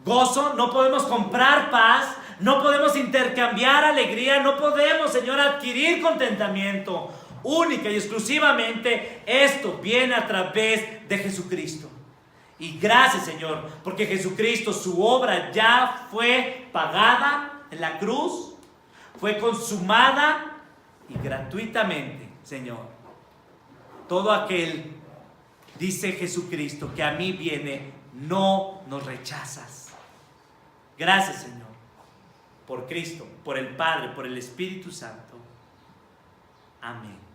gozo, no podemos comprar paz, no podemos intercambiar alegría, no podemos, Señor, adquirir contentamiento. Única y exclusivamente esto viene a través de Jesucristo. Y gracias, Señor, porque Jesucristo, su obra ya fue pagada en la cruz, fue consumada y gratuitamente, Señor. Todo aquel, dice Jesucristo, que a mí viene, no nos rechazas. Gracias, Señor, por Cristo, por el Padre, por el Espíritu Santo. Amén.